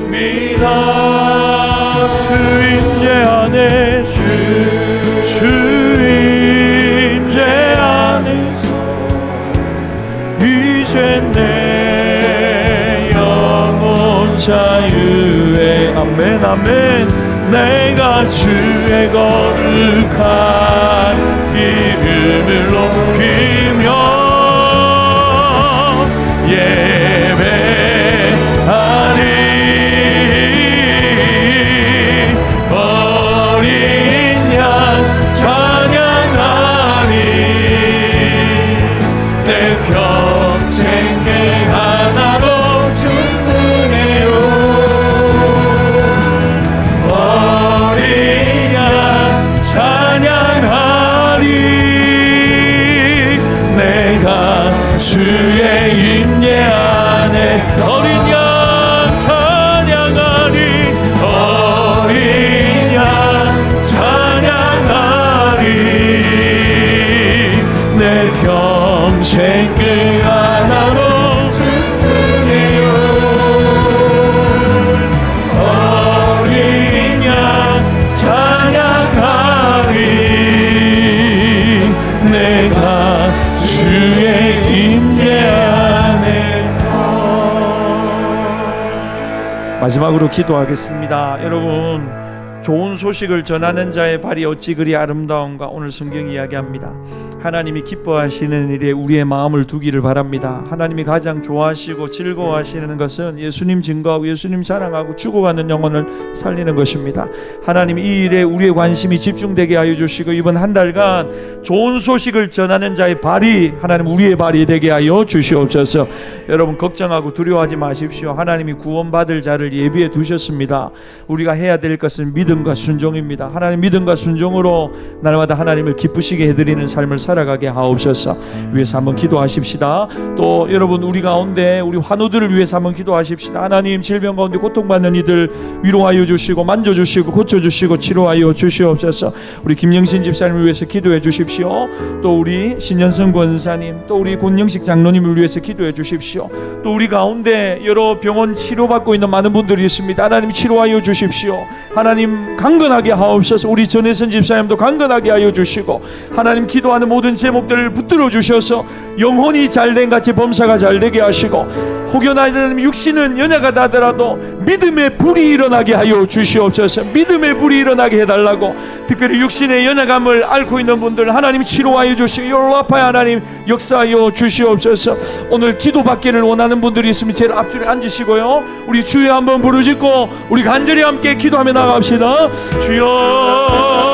Speaker 1: 드립니다. 주 임재 안에, 주 임재 안에서 이제 내 영혼 자유에, 아멘 아멘. 내가 주의 거룩한 이름을 높이며 예배하리. 어린 양 찬양하리. 내 평생 하나로 충분해요. 어린 양 찬양하리. 내가 주의 임재 안에 어린 양 찬양하리. 어린 양 찬양하리. 내 평생 그 하나로 충분해요. 어린 양 찬양하리. 내가 주의 임재 안에서. 마지막으로 기도하겠습니다. 여러분, 좋은 소식을 전하는 자의 발이 어찌 그리 아름다운가. 오늘 성경이 이야기합니다. 하나님이 기뻐하시는 일에 우리의 마음을 두기를 바랍니다. 하나님이 가장 좋아하시고 즐거워하시는 것은 예수님 증거하고 예수님 자랑하고 죽어가는 영혼을 살리는 것입니다. 하나님 이 일에 우리의 관심이 집중되게 하여 주시고 이번 한 달간 좋은 소식을 전하는 자의 발이 하나님 우리의 발이 되게 하여 주시옵소서. 여러분 걱정하고 두려워하지 마십시오. 하나님이 구원받을 자를 예비해 두셨습니다. 우리가 해야 될 것은 믿음과 순종입니다. 하나님 믿음과 순종으로 날마다 하나님을 기쁘시게 해드리는 삶을 살아가게 하옵소서. 위해서 한번 기도하십시다. 또 여러분 우리 가운데 우리 환우들을 위해서 한번 기도하십시다. 하나님 질병 가운데 고통받는 이들 위로하여 주시고 만져주시고 고쳐주시고 치료하여 주시옵소서. 우리 김영신 집사님을 위해서 기도해 주십시오. 또 우리 신현성 권사님 또 우리 권영식 장로님을 위해서 기도해 주십시오. 또 우리 가운데 여러 병원 치료받고 있는 많은 분들이 있습니다. 하나님 치료하여 주십시오. 하나님 강건하게 하옵소서. 우리 전혜선 집사님도 강건하게 하여 주시고 하나님 기도하는 모든 제목들을 붙들어 주셔서 영혼이 잘된 같이 범사가 잘되게 하시고 혹여나 육신은 연약하다 하더라도 믿음의 불이 일어나게 하여 주시옵소서. 믿음의 불이 일어나게 해달라고. 특별히 육신의 연약함을 앓고 있는 분들 하나님 치료하여 주시고 요로아파의 하나님 역사하여 주시옵소서. 오늘 기도받기를 원하는 분들이 있으면 제일 앞줄에 앉으시고요, 우리 주여 한번 부르짖고 우리 간절히 함께 기도하며 나갑시다. 주여